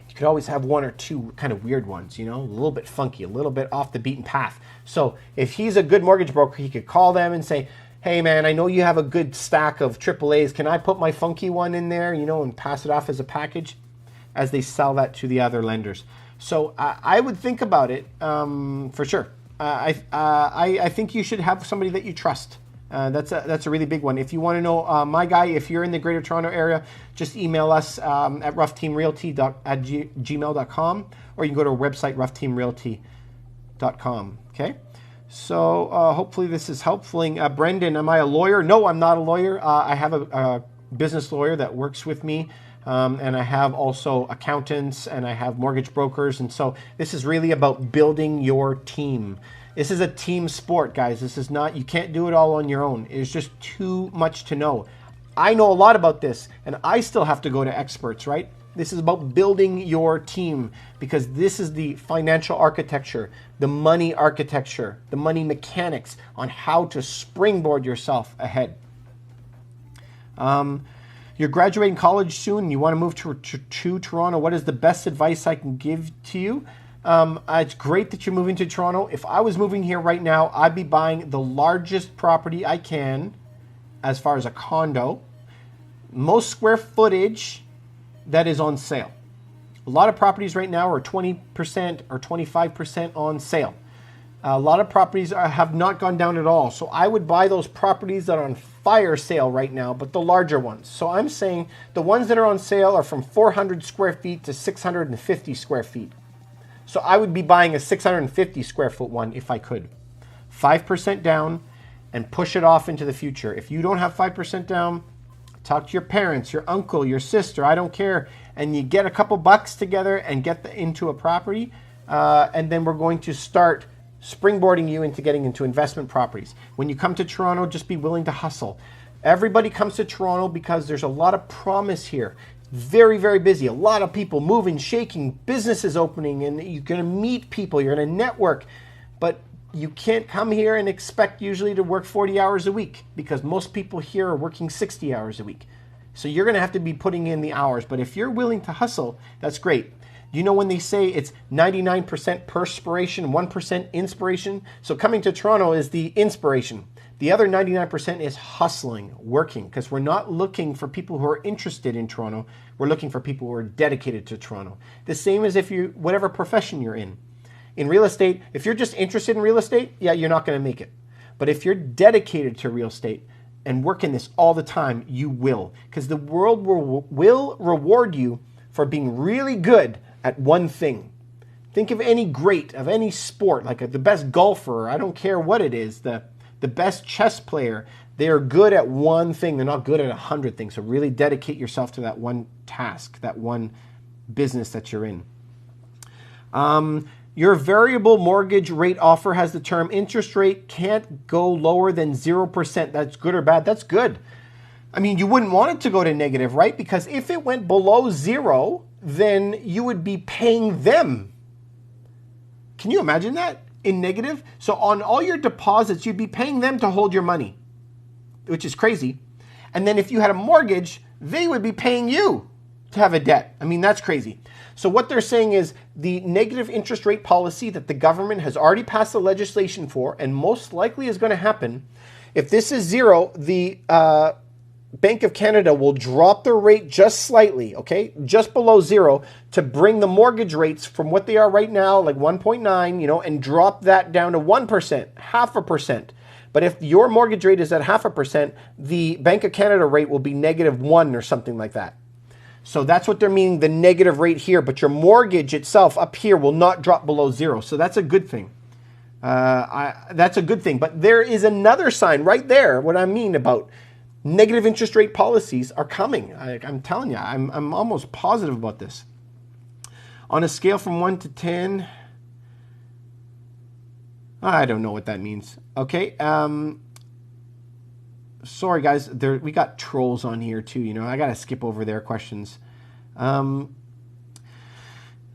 You could always have one or two kind of weird ones, you know, a little bit funky, a little bit off the beaten path. So if he's a good mortgage broker, he could call them and say, hey man, I know you have a good stack of AAAs. Can I put my funky one in there, you know, and pass it off as a package as they sell that to the other lenders? So I would think about it for sure. I think you should have somebody that you trust. That's a really big one. If you want to know my guy, if you're in the Greater Toronto area, just email us at ruffteamrealty@gmail.com, or you can go to our website, ruffteamrealty.com. Okay? So hopefully this is helpful. Brendan, am I a lawyer? No, I'm not a lawyer. I have a business lawyer that works with me, and I have also accountants, and I have mortgage brokers. And so this is really about building your team. This is a team sport, guys. This is not, you can't do it all on your own. It's just too much to know. I know a lot about this, and I still have to go to experts, right? This is about building your team, because this is the financial architecture, the money architecture, the money mechanics on how to springboard yourself ahead. You're graduating college soon, and you want to move to Toronto. What is the best advice I can give to you? It's great that you're moving to Toronto. If I was moving here right now, I'd be buying the largest property I can as far as a condo, most square footage that is on sale. A lot of properties right now are 20% or 25% on sale. A lot of properties have not gone down at all. So I would buy those properties that are on fire sale right now, but the larger ones. So I'm saying the ones that are on sale are from 400 square feet to 650 square feet. So I would be buying a 650 square foot one if I could. 5% down and push it off into the future. If you don't have 5% down, talk to your parents, your uncle, your sister, I don't care. And you get a couple bucks together and get into a property. And then we're going to start springboarding you into getting into investment properties. When you come to Toronto, just be willing to hustle. Everybody comes to Toronto because there's a lot of promise here. Very, very busy. A lot of people moving, shaking, businesses opening, and you're going to meet people, you're going to network. But you can't come here and expect usually to work 40 hours a week because most people here are working 60 hours a week. So you're going to have to be putting in the hours. But if you're willing to hustle, that's great. You know when they say it's 99% perspiration, 1% inspiration? So coming to Toronto is the inspiration. The other 99% is hustling, working, because we're not looking for people who are interested in Toronto. We're looking for people who are dedicated to Toronto. The same as if you, whatever profession you're in. In real estate, if you're just interested in real estate, yeah, you're not going to make it. But if you're dedicated to real estate and work in this all the time, you will. Because the world will reward you for being really good at one thing. Think of any great of any sport, like the best golfer, I don't care what it is, the best chess player. They are good at one thing. They're not good at 100 things. So really dedicate yourself to that one task, that one business that you're in. Your variable mortgage rate offer has the term interest rate can't go lower than 0%. That's good or bad? That's good. I mean, you wouldn't want it to go to negative, right? Because if it went below 0, then you would be paying them. Can you imagine that? In negative? So on all your deposits, you'd be paying them to hold your money, which is crazy. And then if you had a mortgage, they would be paying you to have a debt. I mean, that's crazy. So what they're saying is the negative interest rate policy that the government has already passed the legislation for, and most likely is going to happen, if this is 0, the Bank of Canada will drop their rate just slightly, okay, just below 0, to bring the mortgage rates from what they are right now, like 1.9, and drop that down to 1%, 0.5%. But if your mortgage rate is at 0.5%, the Bank of Canada rate will be -1 or something like that. So that's what they're meaning, the negative rate here. But your mortgage itself up here will not drop below 0. So that's a good thing. That's a good thing. But there is another sign right there, what I mean about negative interest rate policies are coming. I'm telling you, I'm almost positive about this. On a scale from 1 to 10, I don't know what that means. Okay. Sorry, guys. We got trolls on here too. I got to skip over their questions.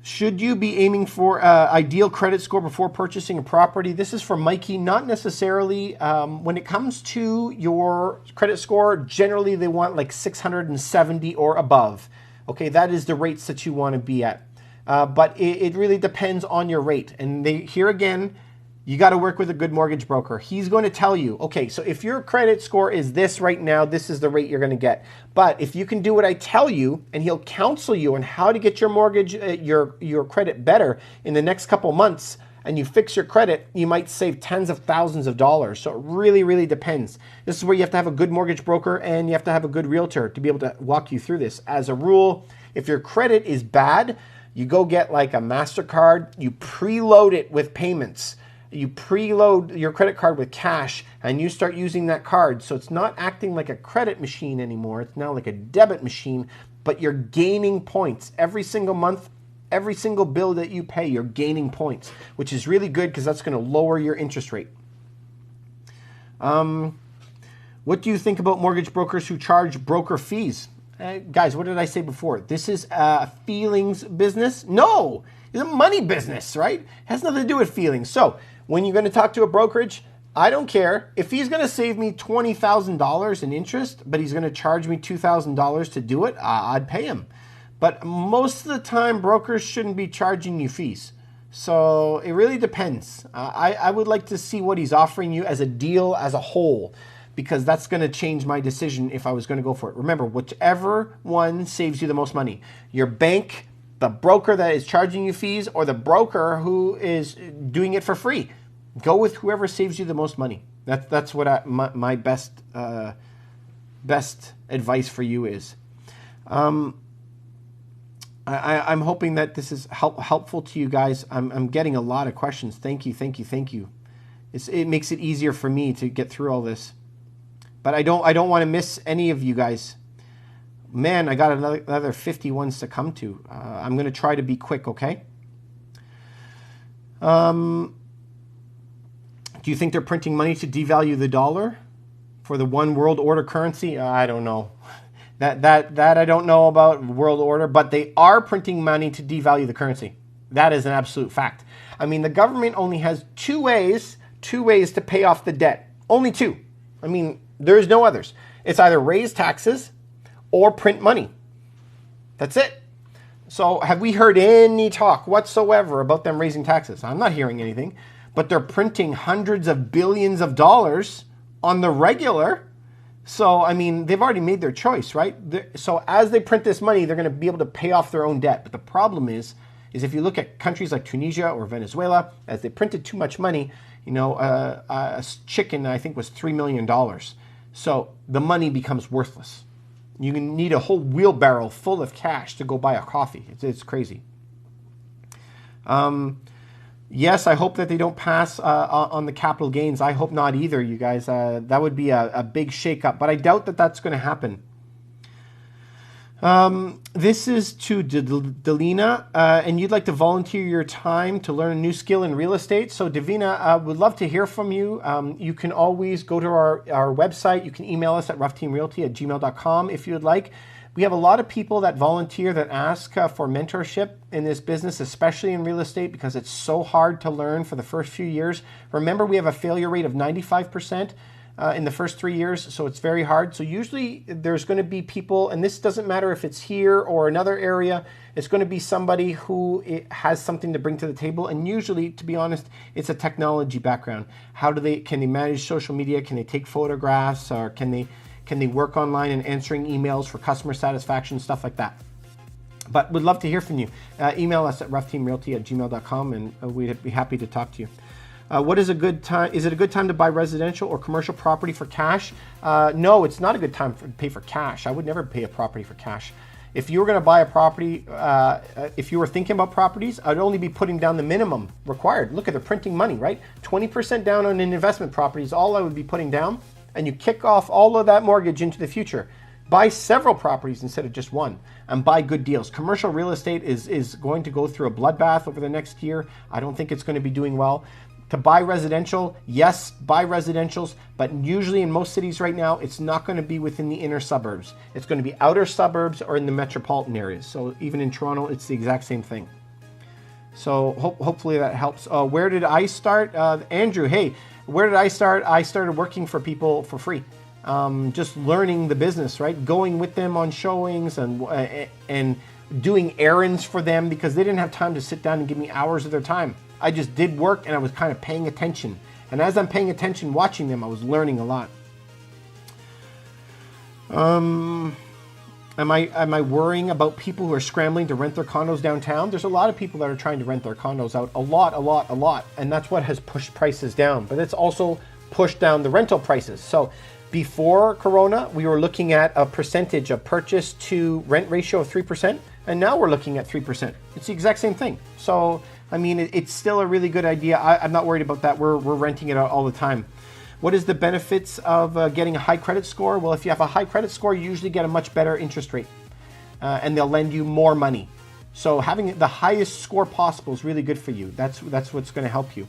Should you be aiming for ideal credit score before purchasing a property? This is for Mikey. Not necessarily. When it comes to your credit score, generally they want like 670 or above. Okay, that is the rates that you want to be at. But it really depends on your rate. And here again, you got to work with a good mortgage broker. He's going to tell you, okay, so if your credit score is this right now, this is the rate you're going to get. But if you can do what I tell you, and he'll counsel you on how to get your mortgage, your credit better in the next couple months, and you fix your credit, you might save tens of thousands of dollars. So it really, really depends. This is where you have to have a good mortgage broker and you have to have a good realtor to be able to walk you through this. As a rule, if your credit is bad, you go get like a MasterCard, you preload it with payments. You preload your credit card with cash and you start using that card. So it's not acting like a credit machine anymore. It's now like a debit machine, but you're gaining points every single month. Every single bill that you pay, you're gaining points, which is really good because that's going to lower your interest rate. What do you think about mortgage brokers who charge broker fees? Guys, what did I say before? This is a feelings business? No, it's a money business, right? It has nothing to do with feelings. So when you're going to talk to a brokerage, I don't care. If he's going to save me $20,000 in interest, but he's going to charge me $2,000 to do it, I'd pay him. But most of the time, brokers shouldn't be charging you fees. So it really depends. I would like to see what he's offering you as a deal as a whole, because that's going to change my decision if I was going to go for it. Remember, whichever one saves you the most money, your bank, the broker that is charging you fees, or the broker who is doing it for free. Go with whoever saves you the most money. That's what my best advice for you is. I'm hoping that this is helpful to you guys. I'm getting a lot of questions. Thank you. It makes it easier for me to get through all this. But I don't want to miss any of you guys. Man, I got another 50 ones to come to. I'm going to try to be quick, okay? Do you think they're printing money to devalue the dollar for the one world order currency? I don't know. That I don't know about world order, but they are printing money to devalue the currency. That is an absolute fact. I mean, the government only has two ways to pay off the debt. Only two. I mean, there's no others. It's either raise taxes or print money. That's it. So have we heard any talk whatsoever about them raising taxes? I'm not hearing anything, but they're printing hundreds of billions of dollars on the regular. So, I mean, they've already made their choice, right? So as they print this money, they're going to be able to pay off their own debt. But the problem is if you look at countries like Tunisia or Venezuela, as they printed too much money, you know, a chicken, I think, was $3 million. So the money becomes worthless. You need a whole wheelbarrow full of cash to go buy a coffee. It's crazy. Yes, I hope that they don't pass on the capital gains. I hope not either, you guys. That would be a big shakeup, but I doubt that that's going to happen. This is to Delina, and you'd like to volunteer your time to learn a new skill in real estate. So Davina, would love to hear from you. You can always go to our website. You can email us at ruffteamrealty@gmail.com if you would like. We have a lot of people that volunteer that ask for mentorship in this business, especially in real estate, because it's so hard to learn for the first few years. Remember, we have a failure rate of 95%. In the first 3 years, so it's very hard. So usually there's going to be people, and this doesn't matter if it's here or another area, it's going to be somebody who has something to bring to the table, and usually, to be honest, it's a technology background. Can they manage social media? Can they take photographs? Or can they work online and answering emails for customer satisfaction, stuff like that? But we'd love to hear from you. Email us at ruffteamrealty@gmail.com, and we'd be happy to talk to you. What is a good time? Is it a good time to buy residential or commercial property for cash? No, it's not a good time to pay for cash. I would never pay a property for cash. If you were going to buy a property, if you were thinking about properties, I'd only be putting down the minimum required. Look at the printing money, right? 20% down on an investment property is all I would be putting down, and you kick off all of that mortgage into the future. Buy several properties instead of just one, and buy good deals. Commercial real estate is going to go through a bloodbath over the next year. I don't think it's going to be doing well. To buy residential, yes, buy residentials, but usually in most cities right now, it's not going to be within the inner suburbs. It's going to be outer suburbs or in the metropolitan areas. So even in Toronto, it's the exact same thing. So hopefully that helps. Where did I start? Andrew, hey, where did I start? I started working for people for free. Just learning the business, right? Going with them on showings and doing errands for them because they didn't have time to sit down and give me hours of their time. I just did work and I was kind of paying attention. And as I'm paying attention, watching them, I was learning a lot. Am I worrying about people who are scrambling to rent their condos downtown? There's a lot of people that are trying to rent their condos out. A lot. And that's what has pushed prices down. But it's also pushed down the rental prices. So before Corona, we were looking at a percentage of purchase to rent ratio of 3%. And now we're looking at 3%. It's the exact same thing. So, I mean, it's still a really good idea. I'm not worried about that. We're renting it out all the time. What is the benefits of getting a high credit score? Well, if you have a high credit score, you usually get a much better interest rate. And they'll lend you more money. So having the highest score possible is really good for you. That's what's going to help you.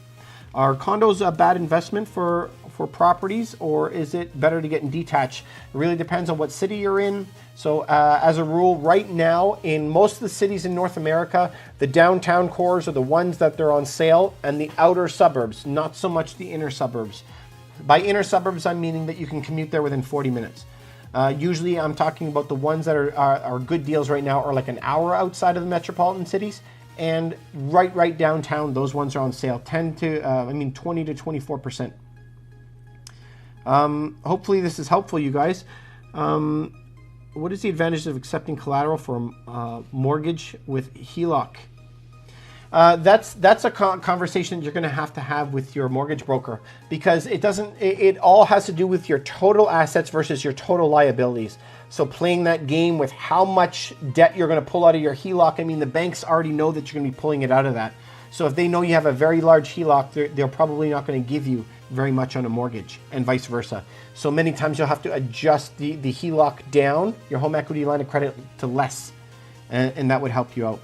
Are condos a bad investment for properties, or is it better to get in detached? It really depends on what city you're in. So as a rule, right now, in most of the cities in North America, the downtown cores are the ones that they're on sale, and the outer suburbs, not so much the inner suburbs. By inner suburbs, I'm meaning that you can commute there within 40 minutes. Usually I'm talking about the ones that are good deals right now are like an hour outside of the metropolitan cities, and right downtown, those ones are on sale, 20 to 24%. Hopefully this is helpful, you guys. What is the advantage of accepting collateral for a mortgage with HELOC? That's a conversation you're going to have with your mortgage broker, because it all has to do with your total assets versus your total liabilities. So playing that game with how much debt you're going to pull out of your HELOC, I mean, the banks already know that you're going to be pulling it out of that. So if they know you have a very large HELOC, they're probably not going to give you very much on a mortgage, and vice versa. So many times you'll have to adjust the HELOC down, your home equity line of credit, to less, and that would help you out.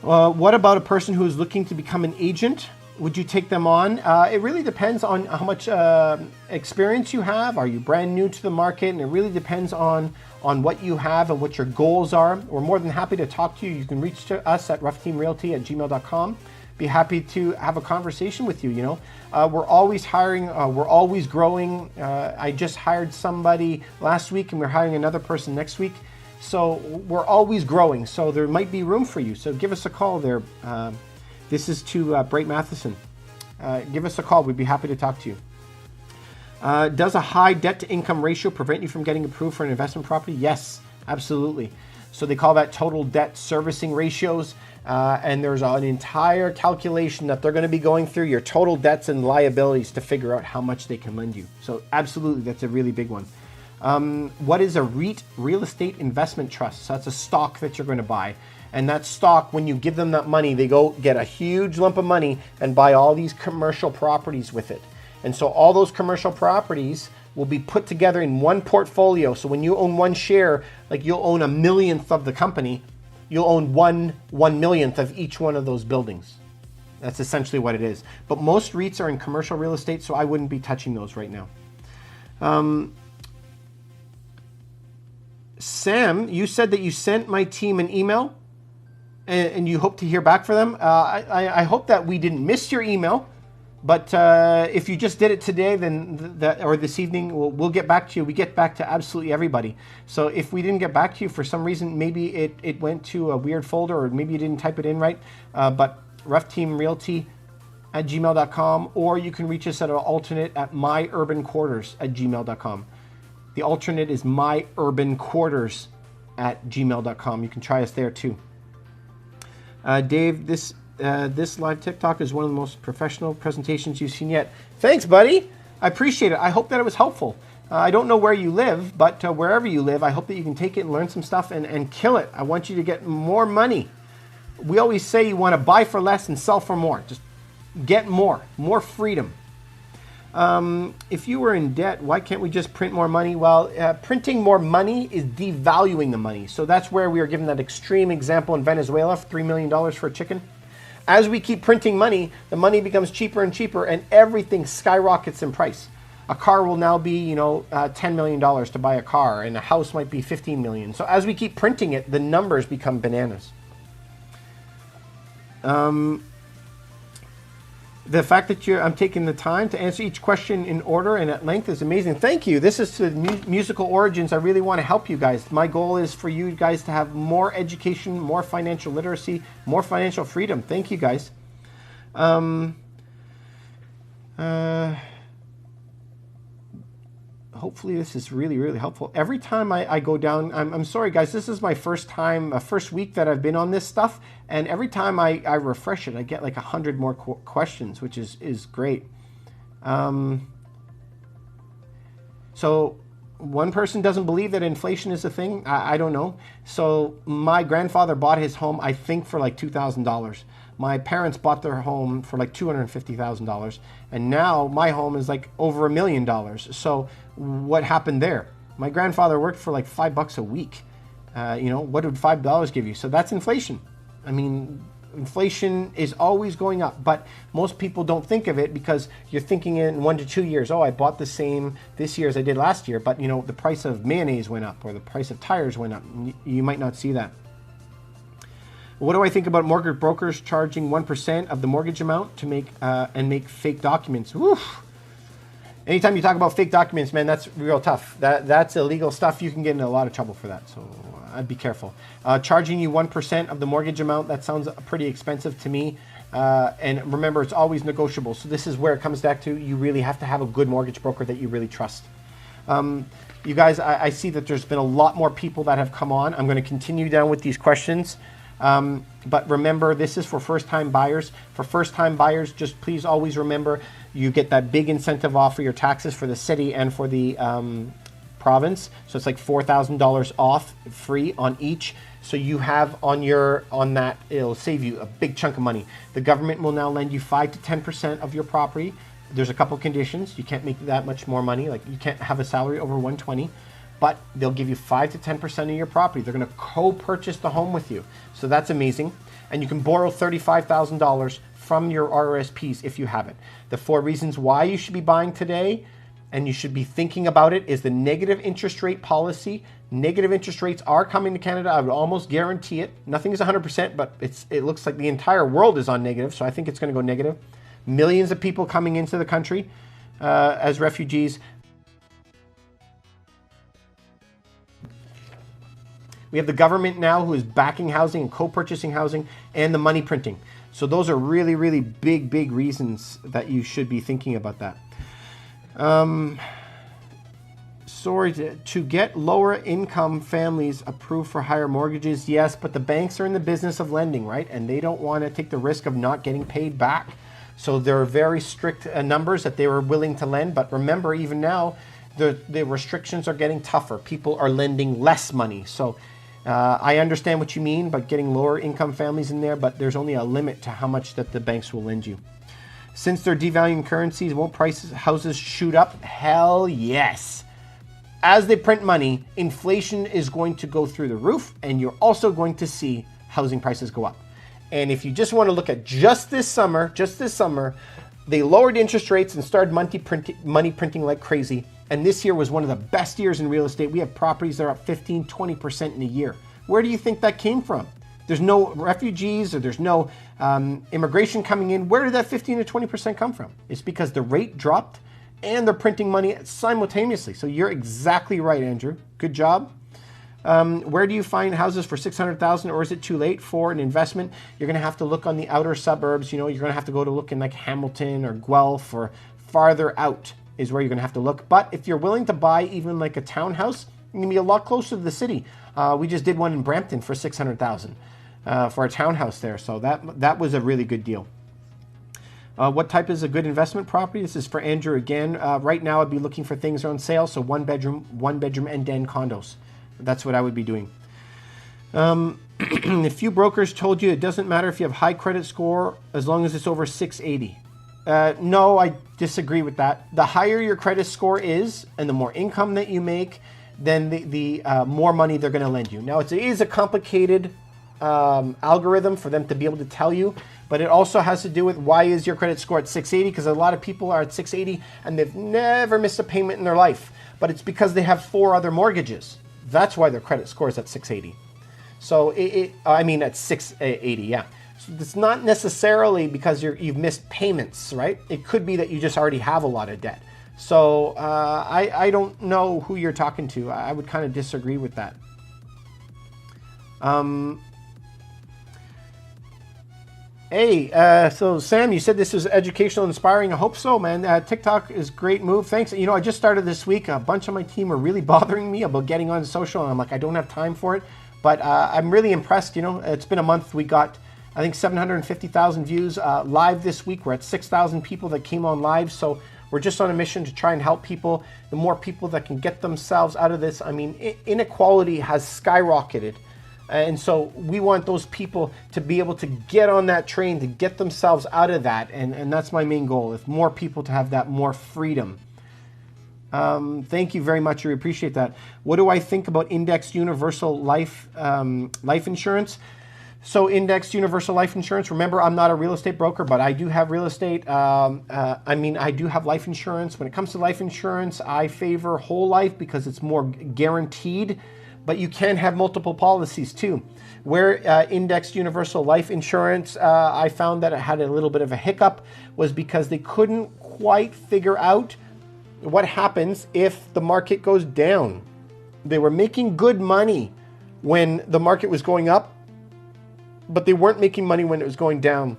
What about a person who is looking to become an agent would you take them on? It really depends on how much experience you have. Are you brand new to the market? And it really depends on what you have and what your goals are. We're more than happy to talk to you. You can reach to us at ruffteamrealty@gmail.com. Be happy to have a conversation with you. You know, we're always hiring. We're always growing. I just hired somebody last week, and we're hiring another person next week. So we're always growing. So there might be room for you. So give us a call there. This is to Brait Matheson. Give us a call. We'd be happy to talk to you. Does a high debt-to-income ratio prevent you from getting approved for an investment property? Yes, absolutely. So they call that total debt servicing ratios. And there's an entire calculation that they're going to be going through your total debts and liabilities to figure out how much they can lend you. So absolutely, that's a really big one. What is a REIT, real estate investment trust? So that's a stock that you're going to buy. And that stock, when you give them that money, they go get a huge lump of money and buy all these commercial properties with it. And so all those commercial properties will be put together in one portfolio. So when you own one share, like you'll own a millionth of the company, you'll own one millionth of each one of those buildings. That's essentially what it is. But most REITs are in commercial real estate, so I wouldn't be touching those right now. Sam, you said that you sent my team an email and you hope to hear back from them. I hope that we didn't miss your email, but if you just did it today, then or this evening, we'll get back to you. We get back to absolutely everybody. So if we didn't get back to you for some reason, maybe it went to a weird folder, or maybe you didn't type it in right, but Ruff Team Realty at gmail.com, or you can reach us at an alternate at myurbanquarters@gmail.com. The alternate is myurbanquarters@gmail.com. You can try us there too. Dave, this live TikTok is one of the most professional presentations you've seen yet. Thanks, buddy. I appreciate it. I hope that it was helpful. I don't know where you live, but wherever you live, I hope that you can take it and learn some stuff and kill it. I want you to get more money. We always say you want to buy for less and sell for more. Just get more freedom. If you were in debt, why can't we just print more money? Well, printing more money is devaluing the money. So that's where we are given that extreme example in Venezuela, $3 million for a chicken. As we keep printing money, the money becomes cheaper and cheaper, and everything skyrockets in price. A car will now be, $10 million to buy a car, and a house might be $15 million. So as we keep printing it, the numbers become bananas. The fact that I'm taking the time to answer each question in order and at length is amazing. Thank you. This is to Musical Origins. I really want to help you guys. My goal is for you guys to have more education, more financial literacy, more financial freedom. Thank you, guys. Hopefully this is really, really helpful. Every time I go down, I'm sorry guys, this is my first week that I've been on this stuff, and every time I refresh it, I get like 100 more questions, which is great. So one person doesn't believe that inflation is a thing. I don't know. So my grandfather bought his home, I think, for like $2,000. My parents bought their home for like $250,000, and now my home is like over $1 million. So what happened there? My grandfather worked for like $5 a week. What would $5 give you? So that's inflation. I mean, inflation is always going up, but most people don't think of it because you're thinking in 1 to 2 years. Oh, I bought the same this year as I did last year, but the price of mayonnaise went up or the price of tires went up. You might not see that. What do I think about mortgage brokers charging 1% of the mortgage amount to make fake documents? Oof. Anytime you talk about fake documents, man, that's real tough. That's illegal stuff. You can get in a lot of trouble for that, so I'd be careful. Charging you 1% of the mortgage amount, that sounds pretty expensive to me. And remember, it's always negotiable. So this is where it comes back to, you really have to have a good mortgage broker that you really trust. You guys, I see that there's been a lot more people that have come on. I'm going to continue down with these questions. But remember, this is for first-time buyers. For first-time buyers, just please always remember, you get that big incentive off for your taxes for the city and for the province. So it's like $4,000 off, free on each. So you have on that, it'll save you a big chunk of money. The government will now lend you 5 to 10% of your property. There's a couple conditions. You can't make that much more money. Like you can't have a salary over 120. But they'll give you 5 to 10% of your property. They're going to co-purchase the home with you. So that's amazing. And you can borrow $35,000 from your RRSPs if you haven't. The 4 reasons why you should be buying today, and you should be thinking about it, is the negative interest rate policy. Negative interest rates are coming to Canada. I would almost guarantee it. Nothing is 100%, but it looks like the entire world is on negative, so I think it's going to go negative. Millions of people coming into the country as refugees. We have the government now who is backing housing and co-purchasing housing, and the money printing. So those are really, really big reasons that you should be thinking about that. Sorry, to get lower income families approved for higher mortgages, yes, but the banks are in the business of lending, right? And they don't want to take the risk of not getting paid back. So there are very strict numbers that they were willing to lend. But remember, even now, the restrictions are getting tougher. People are lending less money. So I understand what you mean by getting lower income families in there, but there's only a limit to how much that the banks will lend you. Since they're devaluing currencies, won't houses shoot up? Hell yes. As they print money, inflation is going to go through the roof, and you're also going to see housing prices go up. And if you just want to look at just this summer, they lowered interest rates and started money printing like crazy. And this year was one of the best years in real estate. We have properties that are up 15, 20% in a year. Where do you think that came from? There's no refugees, or there's no immigration coming in. Where did that 15 to 20% come from? It's because the rate dropped and they're printing money simultaneously. So you're exactly right, Andrew. Good job. Where do you find houses for $600,000, or is it too late for an investment? You're going to have to look on the outer suburbs. You know, you're going to have to go to look in like Hamilton or Guelph, or farther out is where you're going to have to look. But if you're willing to buy even like a townhouse, you're going to be a lot closer to the city. We just did one in Brampton for $600,000 for a townhouse there. So that was a really good deal. What type is a good investment property? This is for Andrew again. Right now, I'd be looking for things on sale. So one bedroom and den condos. That's what I would be doing. A few brokers told you it doesn't matter if you have high credit score as long as it's over 680. No, I disagree with that. The higher your credit score is and the more income that you make, then the more money they're going to lend you. Now, it is a complicated algorithm for them to be able to tell you, but it also has to do with why is your credit score at 680, because a lot of people are at 680 and they've never missed a payment in their life, but it's because they have 4 other mortgages. That's why their credit score is at 680. So at 680, yeah. So it's not necessarily because you've missed payments, right? It could be that you just already have a lot of debt. So I don't know who you're talking to. I would kind of disagree with that. So Sam, you said this was educational, inspiring. I hope so, man. TikTok is a great move. Thanks. You know, I just started this week. A bunch of my team are really bothering me about getting on social, and I'm like, I don't have time for it. But I'm really impressed. You know, it's been a month. We got, I think, 750,000 views live this week. We're at 6,000 people that came on live. So we're just on a mission to try and help people. The more people that can get themselves out of this, I mean, inequality has skyrocketed. And so we want those people to be able to get on that train, to get themselves out of that. And that's my main goal. If more people to have that more freedom. Thank you very much. I appreciate that. What do I think about indexed universal life insurance? So indexed universal life insurance, remember, I'm not a real estate broker, but I do have real estate. I do have life insurance. When it comes to life insurance, I favor whole life because it's more guaranteed. But you can have multiple policies too. Where indexed universal life insurance, I found that it had a little bit of a hiccup, was because they couldn't quite figure out what happens if the market goes down. They were making good money when the market was going up, but they weren't making money when it was going down.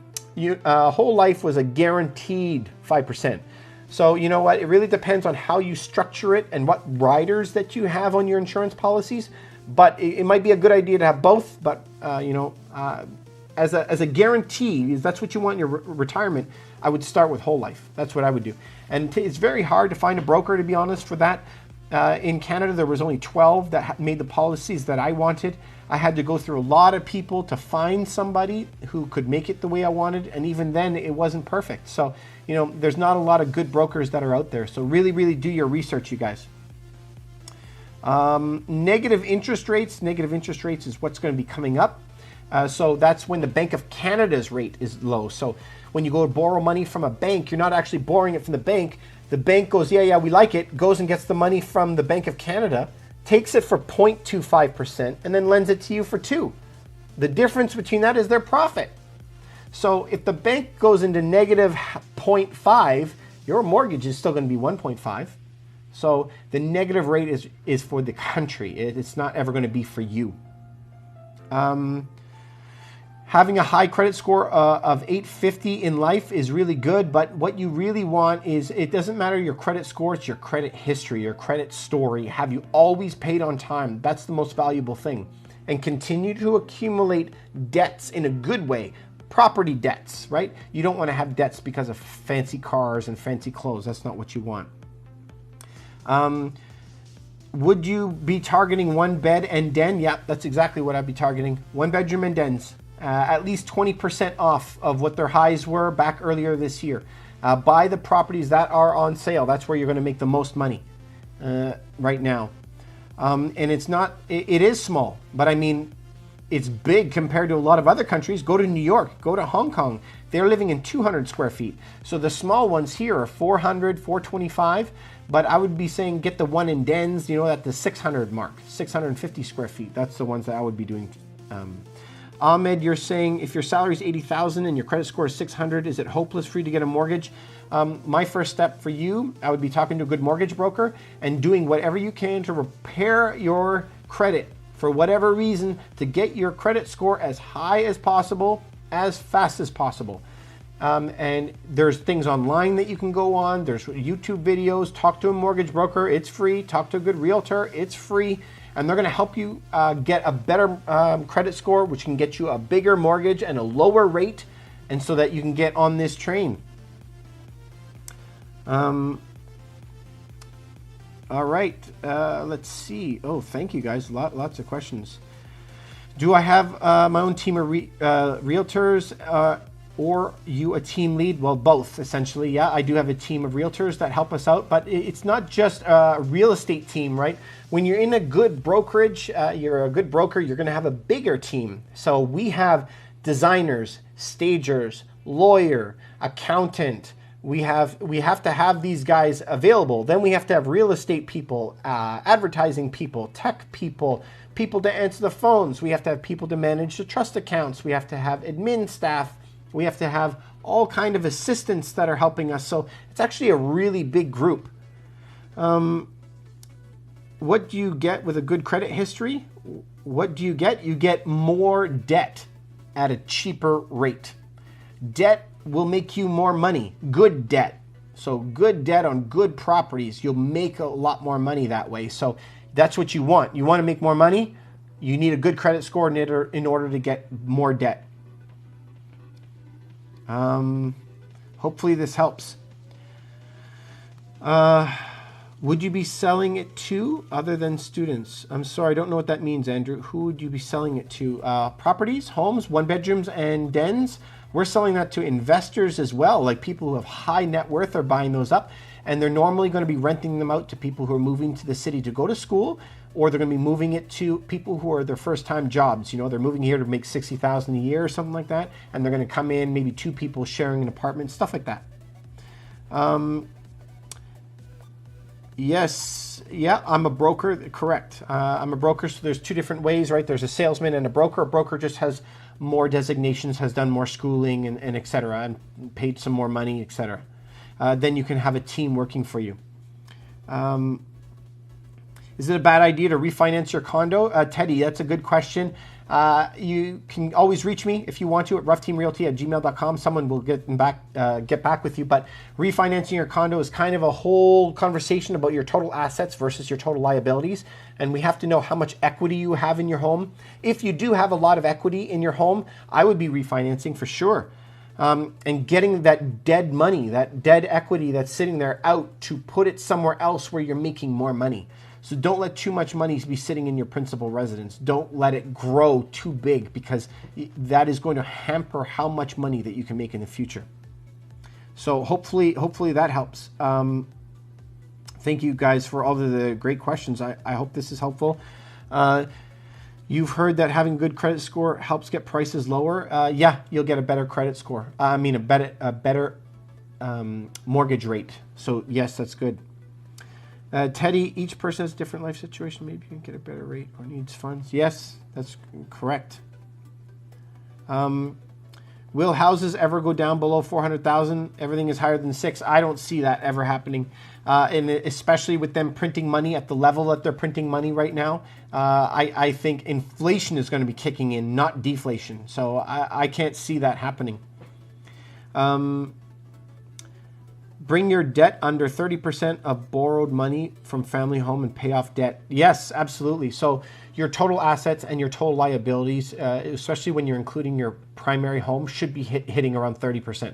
Whole life was a guaranteed 5%. So you know what? It really depends on how you structure it and what riders that you have on your insurance policies. But it might be a good idea to have both. But as a guarantee, if that's what you want in your retirement, I would start with whole life. That's what I would do. And it's very hard to find a broker, to be honest, for that. In Canada, there was only 12 that made the policies that I wanted. I had to go through a lot of people to find somebody who could make it the way I wanted. And even then, it wasn't perfect. So, you know, there's not a lot of good brokers that are out there. So really, really do your research, you guys. Negative interest rates. Negative interest rates is what's going to be coming up. So that's when the Bank of Canada's rate is low. So when you go to borrow money from a bank, you're not actually borrowing it from the bank. The bank goes, yeah, we like it, goes and gets the money from the Bank of Canada, takes it for 0.25%, and then lends it to you for 2%. The difference between that is their profit. So if the bank goes into negative 0.5, your mortgage is still going to be 1.5. So the negative rate is for the country. It's not ever going to be for you. Having a high credit score of 850 in life is really good, but what you really want is, it doesn't matter your credit score, it's your credit history, your credit story. Have you always paid on time? That's the most valuable thing. And continue to accumulate debts in a good way. Property debts, right? You don't want to have debts because of fancy cars and fancy clothes. That's not what you want. Would you be targeting 1 bed and den? Yeah, that's exactly what I'd be targeting. 1 bedroom and dens. At least 20% off of what their highs were back earlier this year. Buy the properties that are on sale. That's where you're going to make the most money right now. And it is small, but I mean, it's big compared to a lot of other countries. Go to New York, go to Hong Kong. They're living in 200 square feet. So the small ones here are 400, 425, but I would be saying get the one in dens, at the 600 mark, 650 square feet. That's the ones that I would be doing. Ahmed, you're saying if your salary is 80,000 and your credit score is 600, is it hopeless for you to get a mortgage? My first step for you, I would be talking to a good mortgage broker and doing whatever you can to repair your credit for whatever reason, to get your credit score as high as possible, as fast as possible. And there's things online that you can go on. There's YouTube videos. Talk to a mortgage broker. It's free. Talk to a good realtor. It's free. And they're going to help you get a better credit score, which can get you a bigger mortgage and a lower rate, and so that you can get on this train. All right, let's see. Oh, thank you guys. Lots of questions. Do I have my own team of realtors or you a team lead? Well, both, essentially. Yeah, I do have a team of realtors that help us out, but it's not just a real estate team, right? When you're in a good brokerage, you're a good broker, you're going to have a bigger team. So we have designers, stagers, lawyer, accountant. We have to have these guys available. Then we have to have real estate people, advertising people, tech people, people to answer the phones. We have to have people to manage the trust accounts. We have to have admin staff. We have to have all kind of assistants that are helping us. So it's actually a really big group. What do you get with a good credit history? What do you get? You get more debt at a cheaper rate. Debt will make you more money. Good debt. So good debt on good properties. You'll make a lot more money that way. So that's what you want. You want to make more money? You need a good credit score in order to get more debt. Hopefully this helps. Would you be selling it to other than students? I'm sorry, I don't know what that means, Andrew. Who would you be selling it to? Properties, homes, 1 bedrooms and dens. We're selling that to investors as well, like people who have high net worth are buying those up, and they're normally going to be renting them out to people who are moving to the city to go to school, or they're going to be moving it to people who are their first time jobs. They're moving here to make $60,000 a year or something like that, and they're going to come in, maybe 2 people sharing an apartment, stuff like that. Yes, yeah, I'm a broker, correct. I'm a broker, so there's 2 different ways, right? There's a salesman and a broker. A broker just has more designations, has done more schooling and et cetera, and paid some more money, et cetera. Then you can have a team working for you. Is it a bad idea to refinance your condo? Teddy, that's a good question. You can always reach me if you want to at ruffteamrealty@gmail.com. Someone will get back with you. But refinancing your condo is kind of a whole conversation about your total assets versus your total liabilities. And we have to know how much equity you have in your home. If you do have a lot of equity in your home, I would be refinancing for sure. And getting that dead money, that dead equity that's sitting there out to put it somewhere else where you're making more money. So don't let too much money be sitting in your principal residence. Don't let it grow too big, because that is going to hamper how much money that you can make in the future. So hopefully that helps. Thank you guys for all of the great questions. I hope this is helpful. You've heard that having a good credit score helps get prices lower. Yeah, you'll get a better credit score. I mean, a better mortgage rate. So yes, that's good. Teddy, each person has a different life situation. Maybe you can get a better rate or needs funds. Yes, that's correct. Will houses ever go down below 400,000? Everything is higher than 6. I don't see that ever happening. And especially with them printing money at the level that they're printing money right now, I think inflation is going to be kicking in, not deflation. So I can't see that happening. Bring your debt under 30% of borrowed money from family home and pay off debt. Yes, absolutely. So your total assets and your total liabilities, especially when you're including your primary home, should be hitting around 30%.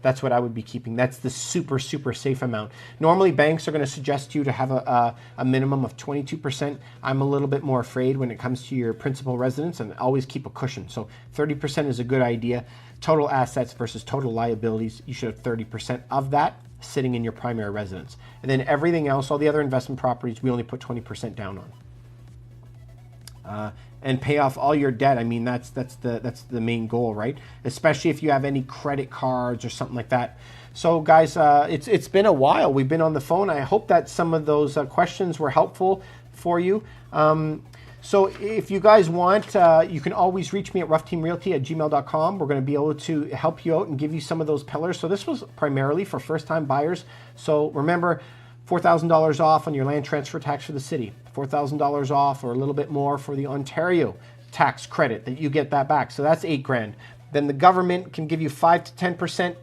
That's what I would be keeping. That's the super, super safe amount. Normally, banks are going to suggest you to have a minimum of 22%. I'm a little bit more afraid when it comes to your principal residence, and always keep a cushion. So 30% is a good idea. Total assets versus total liabilities, you should have 30% of that sitting in your primary residence. And then everything else, all the other investment properties, we only put 20% down on. And pay off all your debt. I mean, that's the main goal, right? Especially if you have any credit cards or something like that. So guys, it's been a while. We've been on the phone. I hope that some of those questions were helpful for you. So if you guys want, you can always reach me at ruffteamrealty@gmail.com. We're going to be able to help you out and give you some of those pillars. So this was primarily for first-time buyers. So remember, $4,000 off on your land transfer tax for the city, $4,000 off or a little bit more for the Ontario tax credit that you get that back. So that's $8,000. Then the government can give you 5 to 10%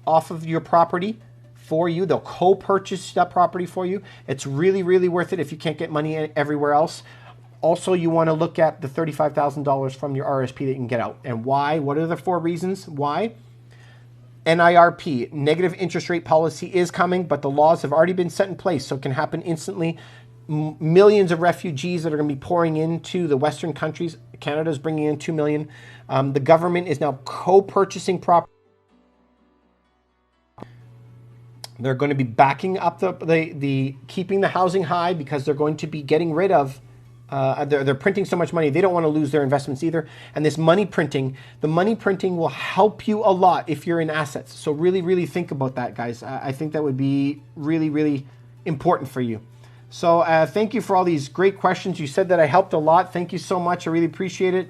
off of your property for you. They'll co-purchase that property for you. It's really, really worth it if you can't get money everywhere else. Also, you want to look at the $35,000 from your RSP that you can get out. And why? What are the 4 reasons why? NIRP, negative interest rate policy, is coming, but the laws have already been set in place, so it can happen instantly. Millions of refugees that are going to be pouring into the Western countries. Canada's bringing in 2 million. The government is now co-purchasing property. They're going to be backing up the keeping the housing high, because they're going to be getting rid of they're printing so much money, they don't want to lose their investments either. And this money printing, the money printing will help you a lot if you're in assets. So really, really think about that, guys. I think that would be really, really important for you. So thank you for all these great questions. You said that I helped a lot. Thank you so much. I really appreciate it.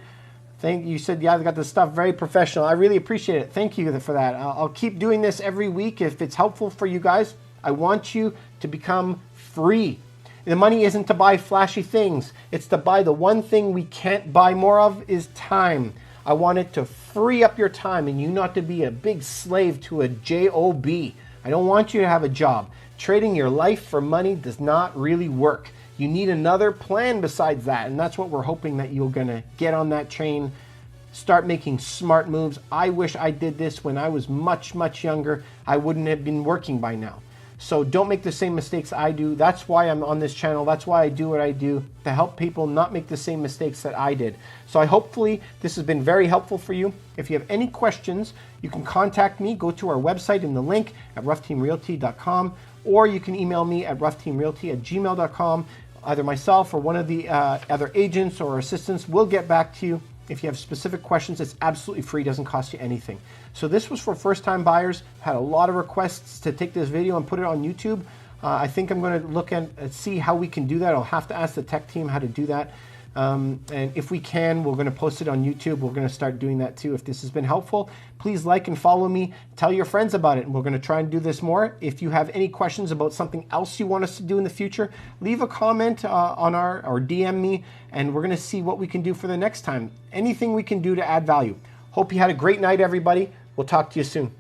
You said, yeah, I got this stuff very professional. I really appreciate it. Thank you for that. I'll keep doing this every week if it's helpful for you guys. I want you to become free. The money isn't to buy flashy things. It's to buy the one thing we can't buy more of, is time. I want it to free up your time and you not to be a big slave to a job. I don't want you to have a job. Trading your life for money does not really work. You need another plan besides that. And that's what we're hoping that you're going to get on that train. Start making smart moves. I wish I did this when I was much, much younger. I wouldn't have been working by now. So don't make the same mistakes I do. That's why I'm on this channel. That's why I do what I do, to help people not make the same mistakes that I did. So hopefully this has been very helpful for you. If you have any questions, you can contact me. Go to our website in the link at ruffteamrealty.com, or you can email me at ruffteamrealty@gmail.com. Either myself or one of the other agents or assistants will get back to you. If you have specific questions, it's absolutely free, doesn't cost you anything. So this was for first-time buyers. Had a lot of requests to take this video and put it on YouTube. I think I'm going to look and see how we can do that. I'll have to ask the tech team how to do that. And if we can, we're going to post it on YouTube. We're going to start doing that too. If this has been helpful, please like and follow me. Tell your friends about it, and we're going to try and do this more. If you have any questions about something else you want us to do in the future, leave a comment on or DM me, and we're going to see what we can do for the next time. Anything we can do to add value. Hope you had a great night, everybody. We'll talk to you soon.